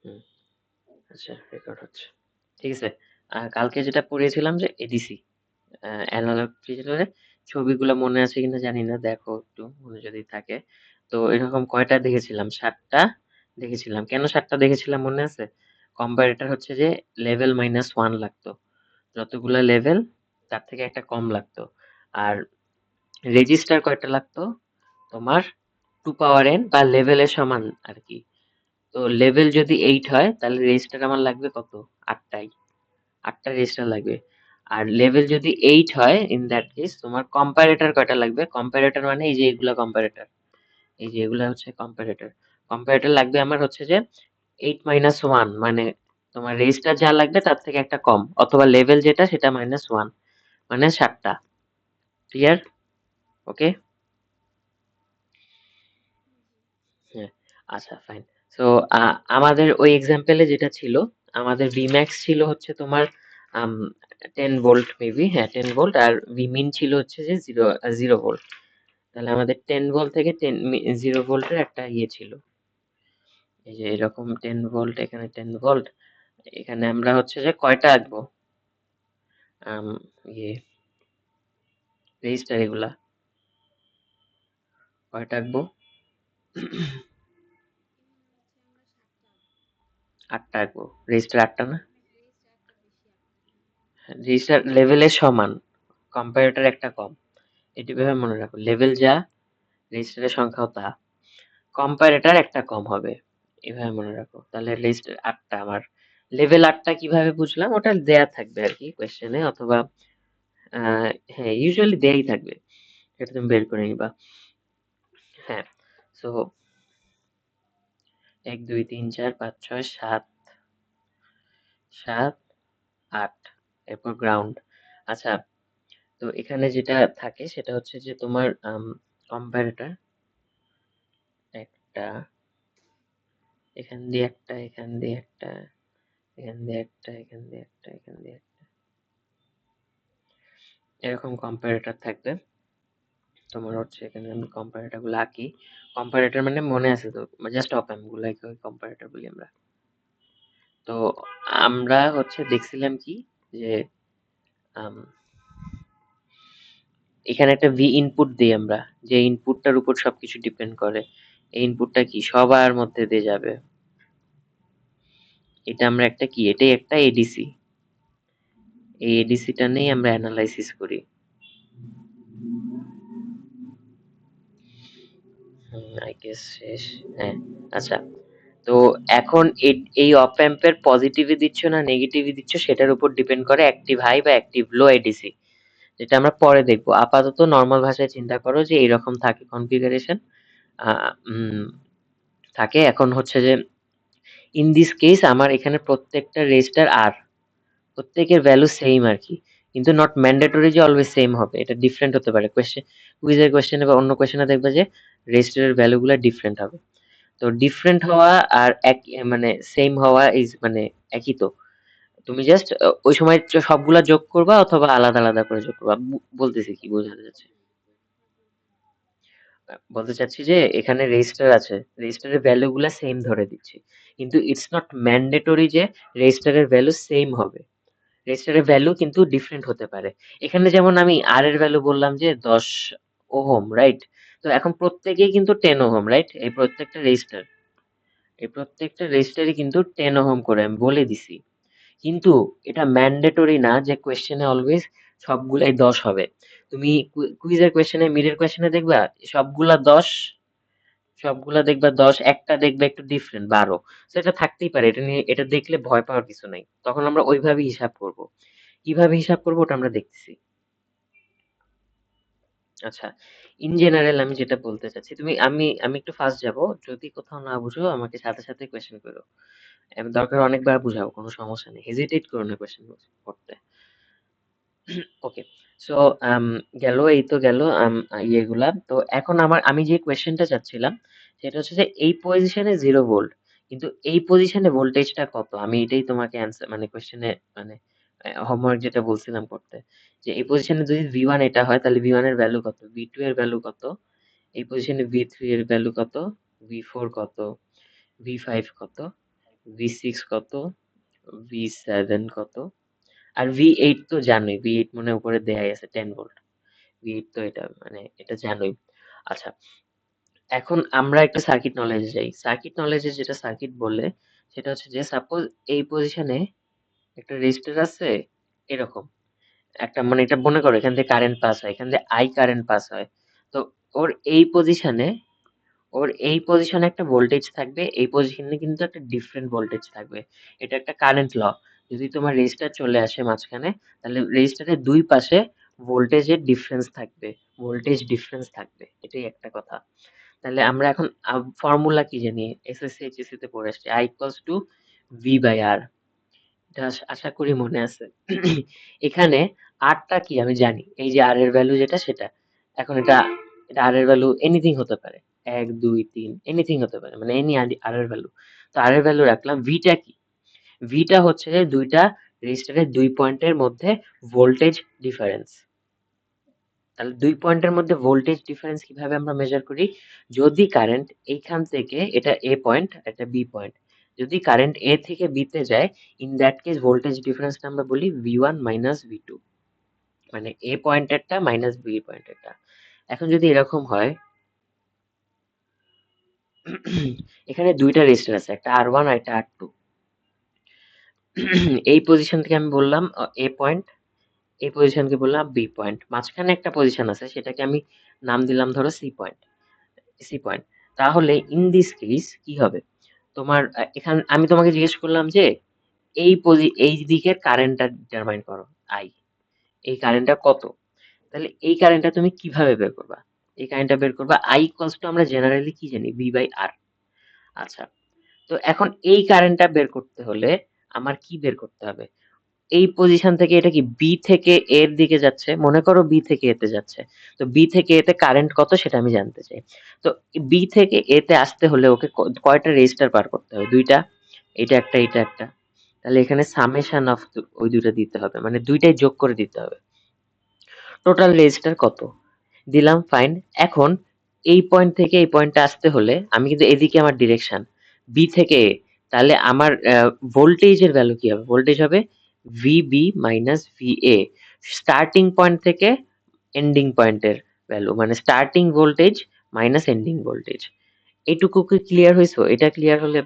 হুম, আচ্ছা রেকর্ড হচ্ছে। ঠিক আছে। কালকে যেটা পড়িয়েছিলাম যে এডিসি, অ্যানালগ ডিজিটালে ছবিগুলো মনে আছে কিনা জানি না, দেখো একটু মনে যদি থাকে। তো এরকম কয়টা দেখেছিলাম? 7টা দেখেছিলাম। কেন 7টা দেখেছিলাম মনে আছে? কম্পারেটর হচ্ছে যে লেভেল -1 লাগতো। যতগুলা লেভেল তার থেকে একটা কম লাগতো। আর রেজিস্টার কয়টা লাগতো? তোমার 2 পাওয়ার n বা লেভেলের সমান আর কি। তো লেভেল যদি 8 হয় তাহলে রেজিস্টার আমার লাগবে কত? 8টাই। 8টা রেজিস্টার লাগবে। আর লেভেল যদি 8 হয় ইন দ্যাট কেস তোমার কম্পারেটর কয়টা লাগবে? কম্পারেটর মানে এই যে এগুলা কম্পারেটর। এই যে এগুলা হচ্ছে কম্পারেটর। কম্পারেটর লাগবে আমার হচ্ছে যে 8 - 1, মানে তোমার রেজিস্টার যা লাগবে তার থেকে একটা কম, অথবা লেভেল যেটা সেটা -1, মানে 7টা। ক্লিয়ার? ওকে? হ্যাঁ, আচ্ছা ফাইন। সো আমাদের ওই এক্সাম্পলে যেটা ছিল, আমাদের Vmax ছিল হচ্ছে তোমার আম 10 ভোল্ট মেবি, হ্যাঁ 10 ভোল্ট, আর Vmin ছিল হচ্ছে যে 0 ভোল্ট। তাহলে আমাদের 10 ভোল্ট থেকে 0 ভোল্টের একটা ইয়ে ছিল। এই যে এরকম 10 ভোল্ট, এখানে 10 ভোল্ট, এখানে আমরা হচ্ছে যে কয়টা আঁকবো? আম ইয়ে রেজিস্টার এগুলা কয়টা আঁকবো? 8টা আঁকবো। রেজিস্টার 8টা না? রেজিস্টার লেভেলের সমান, কম্পারেটর একটা কম। এটি ভেবে মনে রাখো, লেভেল যা রেজিস্টারের সংখ্যাও তা, কম্পারেটর একটা কম হবে, এভাবে মনে রাখো। তাহলে রেজিস্টার 8টা আমার, লেভেল 8টা কিভাবে বুঝলাম? ওটা দেয়া থাকবে আর কি কোয়েশ্চেনে, অথবা হ্যাঁ ইউজুয়ালি দেয়াই থাকবে, এটা তুমি বের করে নিবা। হ্যাঁ, সো 1 2 3 4 5 6 7 7 8, এরপর গ্রাউন্ড। আচ্ছা, তো এখানে যেটা থাকে সেটা হচ্ছে যে তোমার কম্পারেটর একটা, এখান দিয়ে একটা, এখান দিয়ে একটা, এখান দিয়ে একটা, এখান দিয়ে একটা, এখান দিয়ে একটা, এরকম কম্পারেটর থাকবে। তোমার হচ্ছে এখানে আমি কম্পারেটর গুলো আঁকি। কম্পারেটর মানে মনে আছে তো, জাস্ট অপ অ্যাম্প গুলাকে কম্পারেটর বলি আমরা। তো আমরা হচ্ছে দেখছিলাম কি, যে আম, এখানে একটা ভি ইনপুট দিই আমরা, যে ইনপুটটার উপর সবকিছু ডিপেন্ড করে। এই ইনপুটটা কি সবার মধ্যে দিয়ে যাবে, এটা আমরা একটা কি, এটাই একটা এডিসি। এই এডিসিটা নিয়ে আমরা অ্যানালাইসিস করি। আই গেস শেষ। হ্যাঁ, আচ্ছা। তো এখন এই অপ অ্যাম্পের পজিটিভে দিচ্ছ না নেগেটিভে দিচ্ছ সেটার উপর ডিপেন্ড করে অ্যাক্টিভ হাই বা অ্যাক্টিভ লো এডিসি, যেটা আমরা পরে দেখবো। আপাতত নর্মাল ভাষায় চিন্তা করো যে এইরকম থাকে কনফিগারেশন থাকে। এখন হচ্ছে যে ইন দিস কেস আমার এখানে প্রত্যেকটা রেজিস্টার আর প্রত্যেকের ভ্যালু সেম আর কি, কিন্তু নট ম্যান্ডেটরি যে অলওয়েজ সেম হবে, এটা ডিফারেন্ট হতে পারে। কুইজের কোয়েশ্চেনে বা অন্য কোয়েশ্চেনে দেখবে যে রেজিস্টারের ভ্যালুগুলো ডিফারেন্ট হবে। তো ডিফারেন্ট হওয়া আর এক, মানে সেম হওয়া ইজ মানে একই তো। তুমি জাস্ট ওই সময় সবগুলা যোগ করবা অথবা আলাদা আলাদা করে যোগ করবা। বলতেছি কি বোঝাতে চাচ্ছি? বলতে চাচ্ছি যে এখানে রেজিস্টার আছে, রেজিস্টারের ভ্যালু গুলা সেম ধরে দিচ্ছি, কিন্তু ইটস নট ম্যান্ডেটরি যে রেজিস্টারের ভ্যালু সেম হবে। রেজিস্টারের ভ্যালু কিন্তু ডিফারেন্ট হতে পারে। এখানে যেমন আমি আর এর ভ্যালু বললাম যে 10 ওহম, রাইট? তো এখন প্রত্যেকেই কিন্তু 10 ওহম, রাইট? এই প্রত্যেকটা রেজিস্টারই কিন্তু 10 ওহম করে আমি বলে দিছি। কিন্তু এটা ম্যান্ডেটরি না যে কোয়েশ্চেনে অলওয়েজ সবগুলাই 10 হবে। তুমি কুইজের কোয়েশ্চেনে, মিডের কোয়েশ্চেনে দেখবা সবগুলা 10, সবগুলা দেখবা 10, একটা দেখবে একটু ডিফারেন্ট 12। তো এটা থাকতেই পারে, এটা নিয়ে এটা দেখলে ভয় পাওয়ার কিছু নাই। তখন আমরা ওইভাবে হিসাব করব। কিভাবে হিসাব করব ওটা আমরা দেখতেছি। আচ্ছা, ইন জেনারেল আমি যেটা বলতে চাচ্ছি, আমি একটু ফাস্ট যাব, যদি কোথাও না বুঝো আমাকে সাথে সাথে কোয়েশ্চেন করো। দরকার অনেকবার বুঝাবো, কোনো সমস্যা নেই, হেজিটেট করো না কোয়েশ্চেন করতে। ওকে, সো গেল, এই তো গেল ইয়েগুলা। তো এখন আমি যে কোয়েশ্চেনটা চাচ্ছিলাম সেটা হচ্ছে যে এই পজিশনে 0 ভোল্ট, কিন্তু এই পজিশনে ভোল্টেজটা কত, আমি এটাই তোমাকে অ্যান্সার মানে কোয়েশ্চেনে মানে হোমওয়ার্ক যেটা বলছিলাম করতে, যে এই পজিশনে যদি V1 এটা হয় তাহলে V1 এর ভ্যালু কত, V2 এর ভ্যালু কত, এই পজিশনে V3 এর ভ্যালু কত, V4 কত, V5 কত, V6 কত, V7 কত, আর V8 তো জানোই, V8 মনে হয় উপরে দেয়াই আছে 10 ভোল্ট। V8 তো এটা মানে এটা জানোই। আচ্ছা, এখন আমরা একটা সার্কিট নলেজে যাই। সার্কিট নলেজে যেটা সার্কিট বলে সেটা হচ্ছে যে সাপোজ এই পজিশনে একটা রেজিস্টর আছে এরকম। একটা মানে এটা মনে করো এখান থেকে কারেন্ট পাস হয়, এখান থেকে I কারেন্ট পাস হয়। তো ওর এই পজিশনে একটা ভোল্টেজ থাকবে, এই পজিশনে কিন্তু একটা ডিফারেন্ট ভোল্টেজ থাকবে। এটা একটা কারেন্ট ল। যদি তোমার রেজিস্টার চলে আসে মাঝখানে, তাহলে রেজিস্টারের দুই পাশে ভোল্টেজের ডিফারেন্স থাকবে, ভোল্টেজ ডিফারেন্স থাকবে, এটাই একটা কথা। তাহলে আমরা এখন ফর্মুলা কি জানি, এসএসসি এইচএসসি তে পড়ে আসছি, I equals to V by r. এটা আশা করি মনে আছে। এখানে আরটা কি আমি জানি, এই যে আর এর ভ্যালু যেটা সেটা। এখন এটা আর এর ভ্যালু এনিথিং হতে পারে, 1 2 3 এনিথিং হতে পারে, মানে এনি আর এর ভ্যালু। তো আর এর ভ্যালু রাখলাম। ভিটা কি, ভিটা হচ্ছে যে দুইটা রেজিস্টারের দুই পয়েন্টের মধ্যে ভোল্টেজ ডিফারেন্স। তাহলে দুই পয়েন্টের মধ্যে ভোল্টেজ ডিফারেন্স কিভাবে আমরা মেজার করি, যদি কারেন্ট এইখান থেকে, এটা এ পয়েন্ট এটা বি পয়েন্ট, যদি কারেন্ট এ থেকে বি তে যায়, ইন দ্যাট কেস ভোল্টেজ ডিফারেন্সটা আমরা বলি V1 মাইনাস V2, মানে এ পয়েন্টেরটা মাইনাস বি পয়েন্টেরটা। এখন যদি এরকম হয়, এখানে দুইটা রেজিস্টার আছে, একটা R1 আর একটা R2। এই পজিশন থেকে আমি বললাম এ পয়েন্ট, এই পজিশনকে বললাম বি পয়েন্ট, মাঝখানে একটা পজিশন আছে সেটাকে আমি নাম দিলাম ধরো সি পয়েন্ট, সি পয়েন্ট। তাহলে ইন দিস কেস কি হবে, তোমার এখানে আমি তোমাকে জিজ্ঞেস করলাম যে এই দিকের কারেন্টটা ডিটারমাইন করো, আই, এই কারেন্টটা কত। তাহলে এই কারেন্টটা তুমি কিভাবে বের করবা, এই কারেন্টটা বের করবা আই ইকুয়ালস টু, আমরা জেনারেলি কি জানি, ভি বাই আর। আচ্ছা, তো এখন এই কারেন্টটা বের করতে হলে আমার কি বের করতে হবে, এই পজিশন থেকে এটা কি বি থেকে এর দিকে যাচ্ছে, মনে করো বি থেকে এতে যাচ্ছে, তো বি থেকে এতে কারেন্ট কত সেটা আমি জানতে চাই। তো বি থেকে এতে আসতে হলে ওকে কয়টা রেজিস্টার পার করতে হবে, দুইটা, এটা একটা এটা একটা। তাহলে এখানে সামেশন অফ ওই দুইটা দিতে হবে, মানে দুইটাই যোগ করে দিতে হবে। টোটাল রেজিস্টার কত দিলাম, ফাইন। এখন এই পয়েন্ট থেকে এই পয়েন্টে আসতে হলে আমি কিন্তু এদিকে আমার ডিরেকশন বি থেকে এ, তাহলে আমার ভোল্টেজের ভ্যালু কি হবে, ভোল্টেজ হবে VB minus VA, starting point থেকে এন্ডিং পয়েন্টের ভ্যালু, মানে starting voltage minus ending voltage. এইটুকু কি ক্লিয়ার হয়েছে, এটা ক্লিয়ার হলে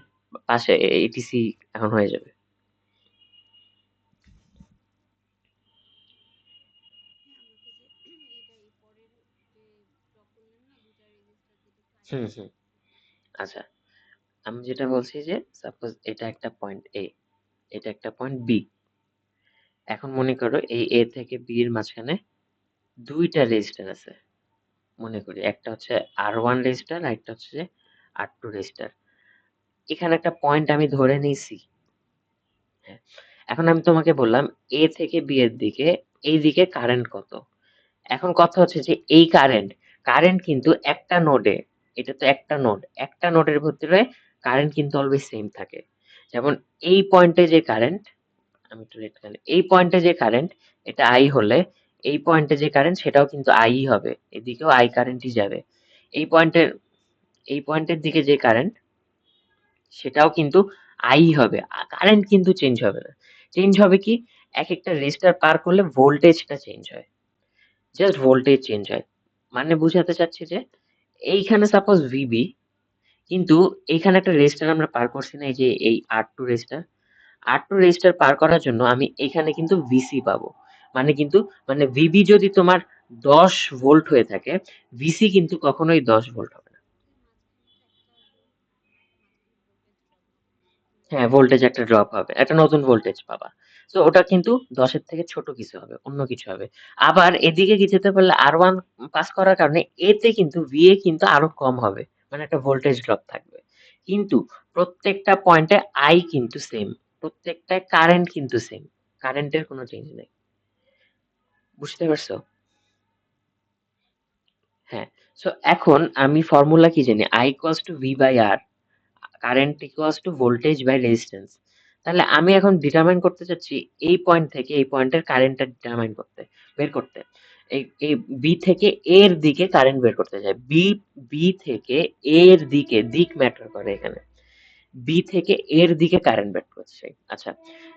পাশে এটিসি এখন হয়ে যাবে। হুম হুম। আচ্ছা, আমি যেটা বলছি যে সাপোজ এটা একটা পয়েন্ট এ, এটা একটা পয়েন্ট বি। এখন মনে করো এই এ থেকে বি এর মাঝখানে দুইটা রেজিস্টার আছে, মনে করি একটা হচ্ছে R1 রেজিস্টার আর একটা হচ্ছে যে R2 রেজিস্টার। এখানে একটা পয়েন্ট আমি ধরে নিয়েছি। হ্যাঁ, এখন আমি তোমাকে বললাম এ থেকে বি এর দিকে, এই দিকে কারেন্ট কত। এখন কথা হচ্ছে যে এই কারেন্ট, কারেন্ট কিন্তু একটা নোডে, এটা তো একটা নোড, একটা নোডের ভিতরে কারেন্ট কিন্তু অলওয়েজ সেম থাকে। যেমন এই পয়েন্টে যে কারেন্ট, আমি একটু রেড কালার, এই পয়েন্টে যে কারেন্ট এটা আই হলে, এই পয়েন্টে যে কারেন্ট সেটাও কিন্তু আই হবে, এদিকেও আই কারেন্টই যাবে। এই পয়েন্টের, এই পয়েন্টের দিকে যে কারেন্ট সেটাও কিন্তু আই হবে, কারেন্ট কিন্তু চেঞ্জ হবে না। চেঞ্জ হবে কি, এক একটা রেজিস্টার পার করলে ভোল্টেজটা চেঞ্জ হয়, জাস্ট ভোল্টেজ চেঞ্জ হয়। মানে বুঝাতে চাচ্ছি যে এইখানে সাপোজ ভিবি, কিন্তু এইখানে একটা রেজিস্টার আমরা পার করছি না, এই যে এই R2 রেজিস্টার, R2 রেজিস্টার পার করার জন্য আমি এখানে কিন্তু ভিসি পাবো। মানে কিন্তু, মানে ভিবি যদি তোমার 10 ভোল্ট হয়ে থাকে, ভিসি কিন্তু কখনোই 10 ভোল্ট হবে না। হ্যাঁ, ভোল্টেজ একটা ড্রপ হবে, একটা নতুন ভোল্টেজ পাবা। তো ওটা কিন্তু 10-এর থেকে ছোট কিছু হবে, অন্য কিছু হবে। আবার এদিকে কি যেতে পারলে R1 পাস করার কারণে এতে কিন্তু ভিএ কিন্তু আরো কম হবে, মানে একটা ভোল্টেজ ড্রপ থাকবে। কিন্তু প্রত্যেকটা পয়েন্টে আই কিন্তু সেম, প্রত্যেকটা কারেন্ট কিন্তু সেম, কারেন্টের কোনো চেঞ্জ নেই। বুঝতে পারছো? হ্যাঁ। সো এখন আমি ফর্মুলা কি জানি, I equals to V by R, current equals to voltage by resistance. তাহলে আমি এখন ডিটারমাইন করতে চাচ্ছি এই পয়েন্ট থেকে এই পয়েন্টের কারেন্টটা ডিটারমাইন করতে, বের করতে। এই বি থেকে এর দিকে কারেন্ট বের করতে চাই, বি, বি থেকে এর দিকে, দিক ম্যাটার করে এখানে। বি থেকে এর দিকে কারেন্ট বের করছে। আচ্ছা,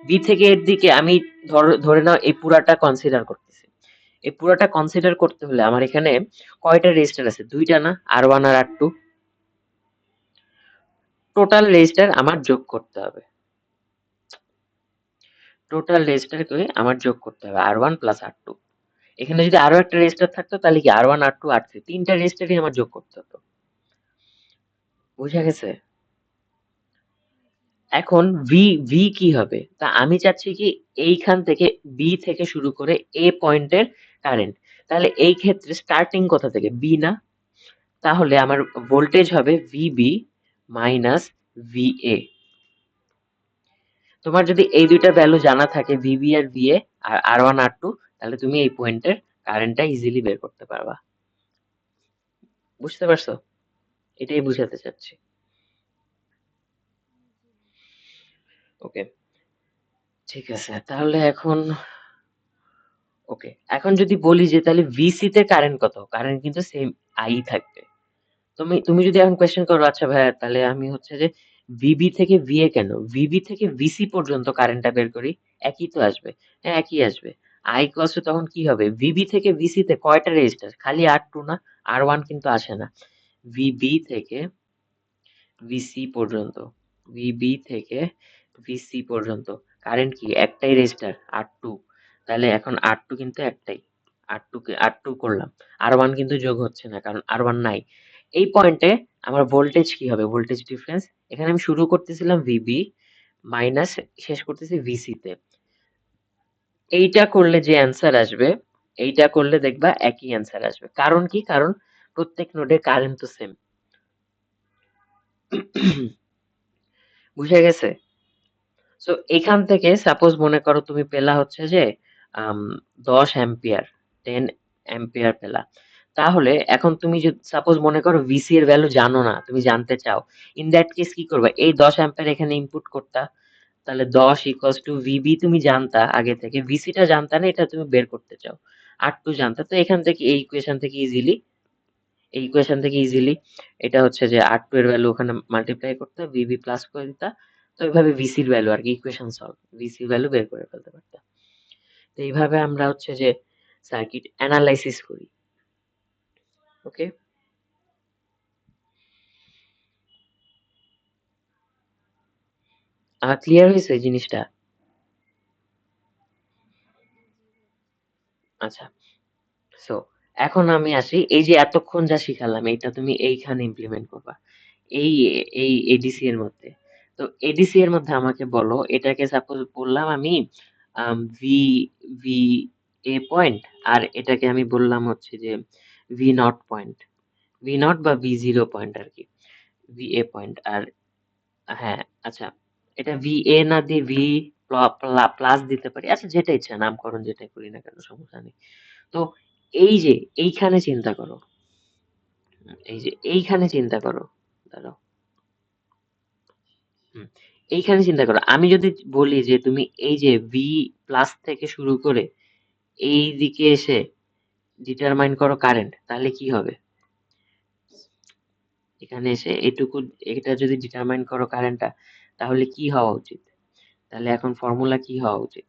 বি থেকে এর দিকে আমি ধরে নাও এই পুরাটা কনসিডার করতেছি। এই পুরাটা কনসিডার করতে হলে আমার এখানে কয়টা রেজিস্টার আছে? দুইটা না? আর1 আর আর2। টোটাল রেজিস্টার আমার যোগ করতে হবে। টোটাল রেজিস্টারকে আমার যোগ করতে হবে আর1 প্লাস আর2। এখানে যদি আরো একটা রেজিস্টার থাকতো তাহলে কি আর1 আর2 আর3 তিনটা রেজিস্টারই আমার যোগ করতে হতো। বুঝা গেছে? এখন ভি ভি কি হবে? তা আমি চাচ্ছি কি এইখান থেকে বি থেকে শুরু করে এ পয়েন্টের কারেন্ট। তাহলে এই ক্ষেত্রে স্টার্টিং কোথা থেকে? বি না? তাহলে আমার ভোল্টেজ হবে ভিবি মাইনাস ভিএ। তোমার যদি এই দুইটা ভ্যালু জানা থাকে ভিবি আর ভিএ আর আর1 আর2, তাহলে তুমি এই পয়েন্টের কারেন্টটা ইজিলি বের করতে পারবা। বুঝতে পারছো? এটাই বুঝাতে চাচ্ছি। ওকে, ঠিক আছে। তাহলে এখন ওকে, এখন যদি বলি যে তাহলে ভিসি তে কারেন্ট কত? কারেন্ট কিন্তু সেম আই থাকবে। তুমি তুমি যদি এখন কোয়েশ্চেন করো আচ্ছা ভাইয়া তাহলে আমি হচ্ছে যে ভিবি থেকে ভিএ কেন? ভিবি থেকে ভিসি পর্যন্ত কারেন্টটা বের করি, একই তো আসবে। হ্যাঁ, একই আসবে। আই ইকুয়ালস টু তখন কি হবে? ভিবি থেকে ভিসি তে কয়টা রেজিস্টার? খালি আর2 না? আর1 কিন্তু আসে না। ভিবি থেকে ভিসি পর্যন্ত, ভিবি থেকে ভিসি পর্যন্ত কারেন্ট কি একটাই রেজিস্টার আর2। তাহলে এখন আর2 কিন্তু একটাই, আর2 কে আর2 করলাম, আর1 কিন্তু যোগ হচ্ছে না কারণ আর1 নাই। এই পয়েন্টে আমার ভোল্টেজ কি হবে? ভোল্টেজ ডিফারেন্স এখানে আমি শুরু করতেছিলাম ভিবি মাইনাস শেষ করতেছি ভিসি তে। এইটা করলে যে অ্যান্সার আসবে, এইটা করলে দেখবা একই অ্যান্সার আসবে। কারণ কি? কারণ প্রত্যেক নোডে কারেন্ট তো সেম। বুঝে গেছে? সো এখান থেকে সাপোজ মনে করো তুমি পেলা হচ্ছে যে 10 অ্যাম্পিয়ার, 10 অ্যাম্পিয়ার পেলা। তাহলে এখন তুমি যদি সাপোজ মনে করো ভিসি এর ভ্যালু জানো না, তুমি জানতে চাও, ইন দ্যাট কেস কি করবা? এই 10 অ্যাম্পিয়ার এখানে ইনপুট করতা। তাহলে 10 ইকুয়ালস টু ভিবি তুমি জানতা আগে থেকে, ভিসিটা জানতা না, এটা তুমি বের করতে চাও। আর2 জানতা, তো এখান থেকে এই ইকুয়েশন থেকে ইজিলি এটা হচ্ছে যে আর2 এর ভ্যালু ওখানে মাল্টিপ্লাই করতে ভিবি প্লাস করে দিতা। তো এইভাবে ভিসির ভ্যালু আর কি ইকুয়েশন সলভ, ভিসির ভ্যালু বের করে ফেলতে পারতাম। তো এইভাবে আমরা হচ্ছে যে সার্কিট অ্যানালাইসিস করি। ওকে, ক্লিয়ার হয়েছে জিনিসটা? আচ্ছা, সো এখন আমি আসি, এই যে এতক্ষণ যা শিখালাম এটা তুমি এইখানে ইমপ্লিমেন্ট করবা, এই এই এডিসি এর মধ্যে। তো এডিসি এর মধ্যে আমাকে বলো, এটাকে সাপোজ বললাম আমি ভি ভি এ পয়েন্ট, আর এটাকে আমি বললাম হচ্ছে যে V naught point, V naught বা ভি জিরো পয়েন্ট আর কি, ভি এ পয়েন্ট। আর হ্যাঁ, আচ্ছা, এটা ভি এ না দিয়ে ভি প্লাস দিতে পারি, আচ্ছা যেটা ইচ্ছা নামকরণ যেটাই করি না কেন সমস্যা নেই। তো এই যে এইখানে চিন্তা করো, এই যে এইখানে চিন্তা করো, দাঁড়াও, হুম, এইখানে চিন্তা করো, আমি যদি বলি যে তুমি এই যে ভি প্লাস থেকে শুরু করে এই দিকে এসে ডিটারমাইন করো কারেন্ট, তাহলে কি হবে? এখানে এসে এটুকু, এটা যদি ডিটারমাইন করো কারেন্টটা, তাহলে কি হওয়া উচিত? তাহলে এখন ফর্মুলা কি হওয়া উচিত?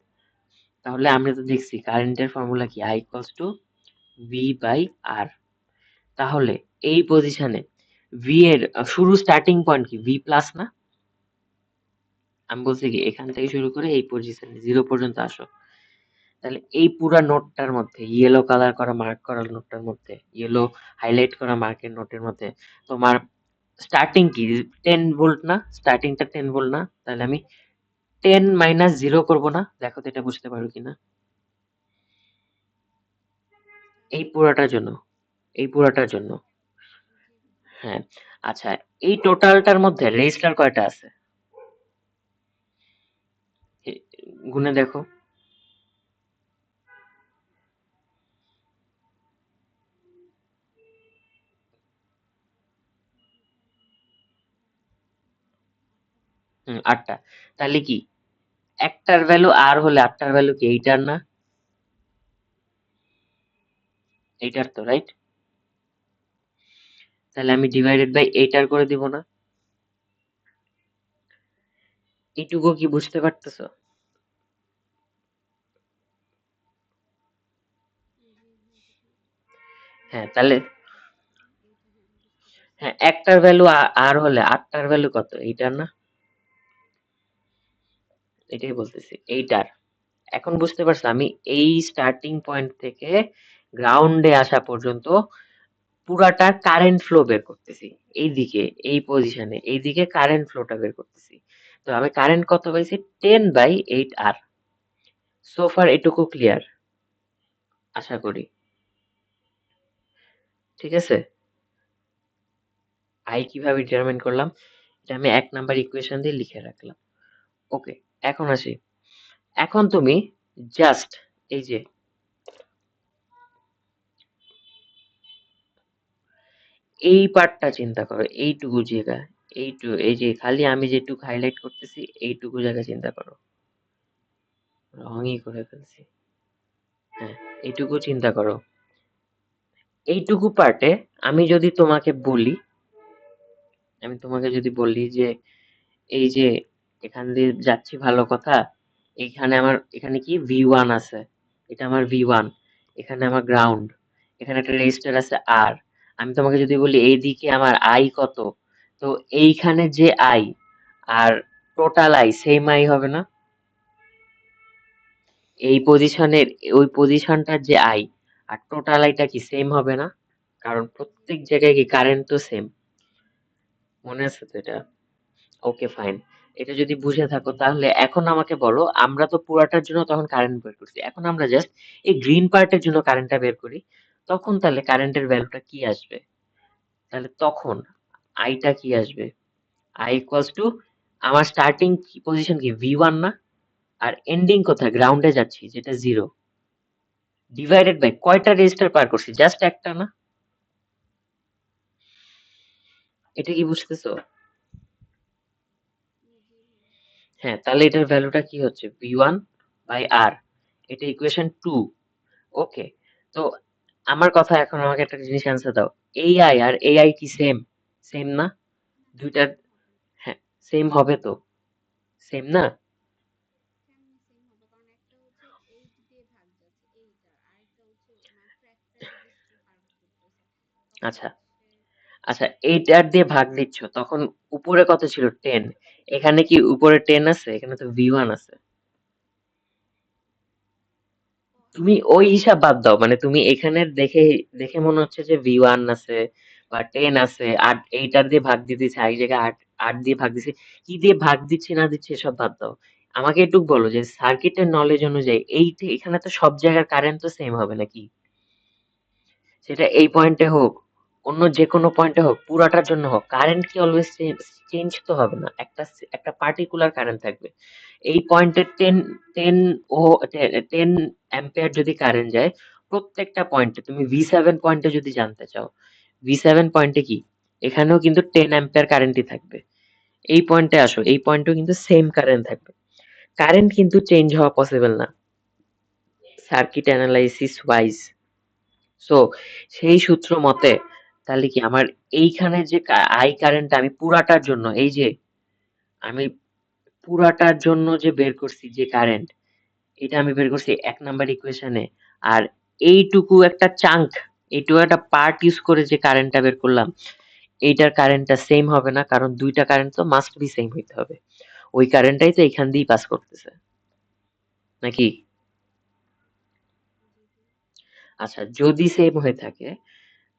তাহলে আমরা তো দেখছি কারেন্টের ফর্মুলা কি, I equals to V by r. তাহলে এই পজিশনে ভি এর শুরু স্টার্টিং পয়েন্ট কি? ভি প্লাস না? আমি বলছি কি এখান থেকে শুরু করে এই পজিশনে জিরো পর্যন্ত আসো। তাহলে এই পুরা নোটটার মধ্যে ইয়েলো কালার করা মার্ক করা নোটটার মধ্যে, ইয়েলো হাইলাইট করা মার্কের নোটের মধ্যে তোমার স্টার্টিং কি 10 ভোল্ট না? স্টার্টিংটা 10 ভোল্ট না? তাহলে আমি 10 - 0 করবো না? দেখো তো এটা বুঝতে পারো কিনা। এই পুরাটার জন্য, এই পুরাটার জন্য, হ্যাঁ। আচ্ছা, এই টোটালটার মধ্যে রেজিস্টার কয়টা আছে? গুনে দেখো। 8টা। তাহলে কি একটার ভ্যালু আর হলে আটটার ভ্যালু কি এইটার না? এইটার তো, রাইট? তাহলে আমি ডিভাইডেড বাই এইটার করে দিব না? এইটুকু কি বুঝতে পারতেছো? হ্যাঁ তাহলে হ্যাঁ, একটার ভ্যালু আর হলে আটটার ভ্যালু কত? এইটার না? এটাই বলতেছি, এইটার। এখন বুঝতে পারছো আমি এই স্টার্টিং পয়েন্ট থেকে গ্রাউন্ডে আসা পর্যন্ত পুরাটা কারেন্ট ফ্লো বের করতেছি। এইদিকে, এই পজিশনে, এইদিকে কারেন্ট ফ্লোটা বের করতেছি। তো আমি কারেন্ট কত পাইছি? 10/8 আর। সো ফার এটুকু ক্লিয়ার, আশা করি। ঠিক আছে? আই কিভাবে ডিটারমাইন করলাম? এটা আমি 1 নাম্বার ইকুয়েশন দিয়ে লিখে রাখলাম। ওকে, এখন আসি। এখন তুমি জাস্ট এই যে এই পার্টটা চিন্তা করো, এইটুকু জায়গা, এই যে খালি আমি যেটুকু হাইলাইট করতেছি এইটুকু জায়গা চিন্তা করো। রঙই করে ফেলছি। হ্যাঁ, এইটুকু চিন্তা করো। এইটুকু পার্টে আমি যদি তোমাকে বলি, আমি তোমাকে যদি বলি যে এই যে এখান দিয়ে যাচ্ছি ভালো কথা, এইখানে আমার এখানে কি V1 আছে, এটা আমার V1, এখানে আমার গ্রাউন্ড, এখানে একটা রেজিস্টার আছে আর। আমি তোমাকে যদি বলি এইদিকে আমার আই কত, তো এইখানে যে আই আর টোটাল আই সেম আই হবে না? এই পজিশনের ওই পজিশনটার যে আই আর টোটাল আইটা কি সেম হবে না? কারণ প্রত্যেক জায়গায় কি কারেন্ট তো সেম। মনে আছে তো এটা? Okay fine. এটা যদি বুঝে থাকো তাহলে এখন আমাকে বলো, আমরা তো পুরাটার জন্য তখন কারেন্ট বের করছি, এখন আমরা জাস্ট এই গ্রিন পার্টের জন্য কারেন্টটা বের করি। তখন তাহলে কারেন্টের ভ্যালুটা কি আসবে? তাহলে তখন আইটা কি আসবে? আই ইকুয়ালস টু আমার স্টার্টিং পজিশন কি V1 না? আর এন্ডিং কোথায়? গ্রাউন্ডে যাচ্ছি, যেটা 0, ডিভাইডেড বাই কয়টা রেজিস্টার পার করছি? জাস্ট একটা না? এটা কি বুঝতেছো? হ্যাঁ, তাহলে এটার ভ্যালুটা কি হচ্ছে? V1/R। এটা ইকুয়েশন 2। ওকে, তো আমার কথা, এখন আমাকে একটা জিনিস অ্যান্সার দাও। এই আই আর এই আই কি সেম? সেম না? দুইটার, হ্যাঁ, সেম হবে তো, সেম না? আচ্ছা, আচ্ছা, এইটার দিয়ে ভাগ দিচ্ছ তখন উপরে কত ছিল? 10। এখানে কি উপরে 10 আছে? এখানে তো V1 আছে। তুমি ওই হিসাব বাদ দাও, মানে তুমি এখানে দেখে দেখে মনে হচ্ছে যে V1 আছে বা 10 আছে, আর এইটার দিয়ে ভাগ দিতেছি, এই জায়গায় 8, 8 দিয়ে ভাগ দিছি। কি দিয়ে ভাগ দিচ্ছি না দিচ্ছি এসব বাদ দাও। আমাকে একটু বলো যে সার্কিটের নলেজ অনুযায়ী এখানে তো সব জায়গার কারেন্ট তো সেম হবে নাকি? সেটা এই পয়েন্টে হোক, অন্য যে কোনো পয়েন্টে হোক, পুরাটার জন্য হোক, কারেন্ট কি অলওয়েজ চেঞ্জ তো হবে না, একটা পার্টিকুলার কারেন্ট থাকবে। এই পয়েন্টে ও 10 অ্যাম্পিয়ার যদি কারেন্ট যায়, প্রত্যেকটা পয়েন্টে তুমি V7 পয়েন্টে যদি জানতে চাও, V7 পয়েন্টে কি, এখানেও কিন্তু 10 অ্যাম্পিয়ার কারেন্টই থাকবে। এই পয়েন্টে আসো, এই পয়েন্টেও কিন্তু সেম কারেন্ট থাকবে। কারেন্ট কিন্তু চেঞ্জ হওয়া পসিবল না সার্কিট অ্যানালাইসিস ওয়াইজ। সো সেই সূত্র মতে তাহলে কি আমার এইখানে যে আই কারেন্ট আমি পুরাটার জন্য, এই যে আমি পুরাটার জন্য যে বের করছি যে কারেন্ট, এটা আমি বের করছি 1 নাম্বার ইকুয়েশনে। আর এইটুকু একটা চাঙ্ক, এইটুকু একটা পার্ট ইউজ করে যে কারেন্টটা বের করলাম, এইটার কারেন্টটা সেম হবে না, কারণ দুইটা কারেন্ট তো মাস্ট বি সেম হইতে হবে। ওই কারেন্টটাই তো এখান দিয়েই পাস করতেছে, নাকি? আচ্ছা, যদি সেম হয়ে থাকে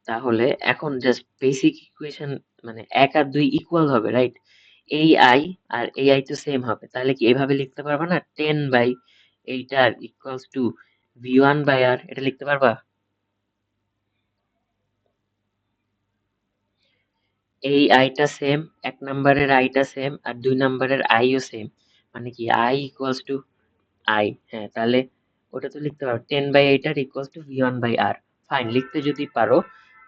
তাহলে এখন জাস্ট বেসিক ইকুয়েশন, মানে 1 আর 2 ইকুয়াল হবে, রাইট? এই আই আর এই আই তো সেম হবে, তাহলে কি এভাবে লিখতে পারবা না? 10/8R ইকুয়ালস টু V1/R, এটা লিখতে পারবা? এই আইটা সেম, 1 নাম্বারের আইটা সেম আর 2 নাম্বারের আইও সেম, মানে কি আই ইকুয়ালস টু আই। হ্যাঁ, তাহলে ওটা তো লিখতে পারো, 10/8R equals to V1/R। Fine, লিখতে যদি পারো,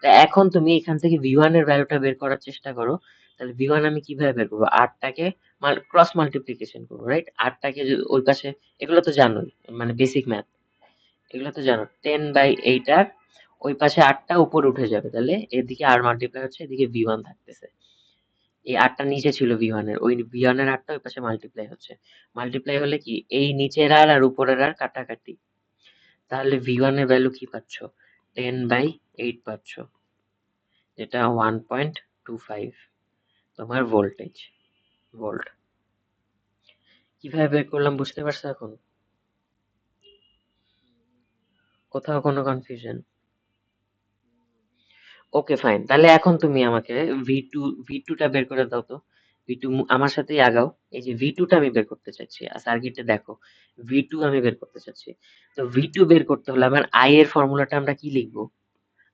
তা এখন তুমি এখান থেকে V1 এর ভ্যালুটা বের করার চেষ্টা করো। তাহলে V1 আমি কিভাবে বের করবো? 8টাকে ক্রস মাল্টিপ্লিকেশন করবো, রাইট? 8টাকে ওই পাশে, এগুলো তো জানোই, মানে বেসিক ম্যাথ, এগুলো তো জানো। 10/8R, ওই পাশে 8টা উপরে উঠে যাবে, তাহলে এদিকে আর মাল্টিপ্লাই হচ্ছে, এদিকে V1 থাকতেছে। এই আরটা নিচে ছিল ভি ওয়ান এর, ওই ভি ওয়ান এর আরটা ওই পাশে মাল্টিপ্লাই হচ্ছে। মাল্টিপ্লাই হলে কি এই নিচের আর আর উপরের আর কাটাকাটি, তাহলে ভি ওয়ান এর ভ্যালু কি পাচ্ছ? 10/8 পাচ্ছ, যেটা 1.25 তোমার ভোল্টেজ, ভোল্ট। কিভাবে বের করলাম বুঝতে পারছো এখন? কোথাও কোনো কনফিউশন? ওকে ফাইন, তাহলে এখন তুমি আমাকে ভি টুটা বের করে দাও তো। ভি টু আমার সাথেই আগাও। এই যে ভি টুটা আমি বের করতে চাচ্ছি, আর সার্কিটে দেখো ভি টু আমি বের করতে চাচ্ছি। তো ভি টু বের করতে হলে আমার আই এর ফর্মুলাটা আমরা কি লিখবো?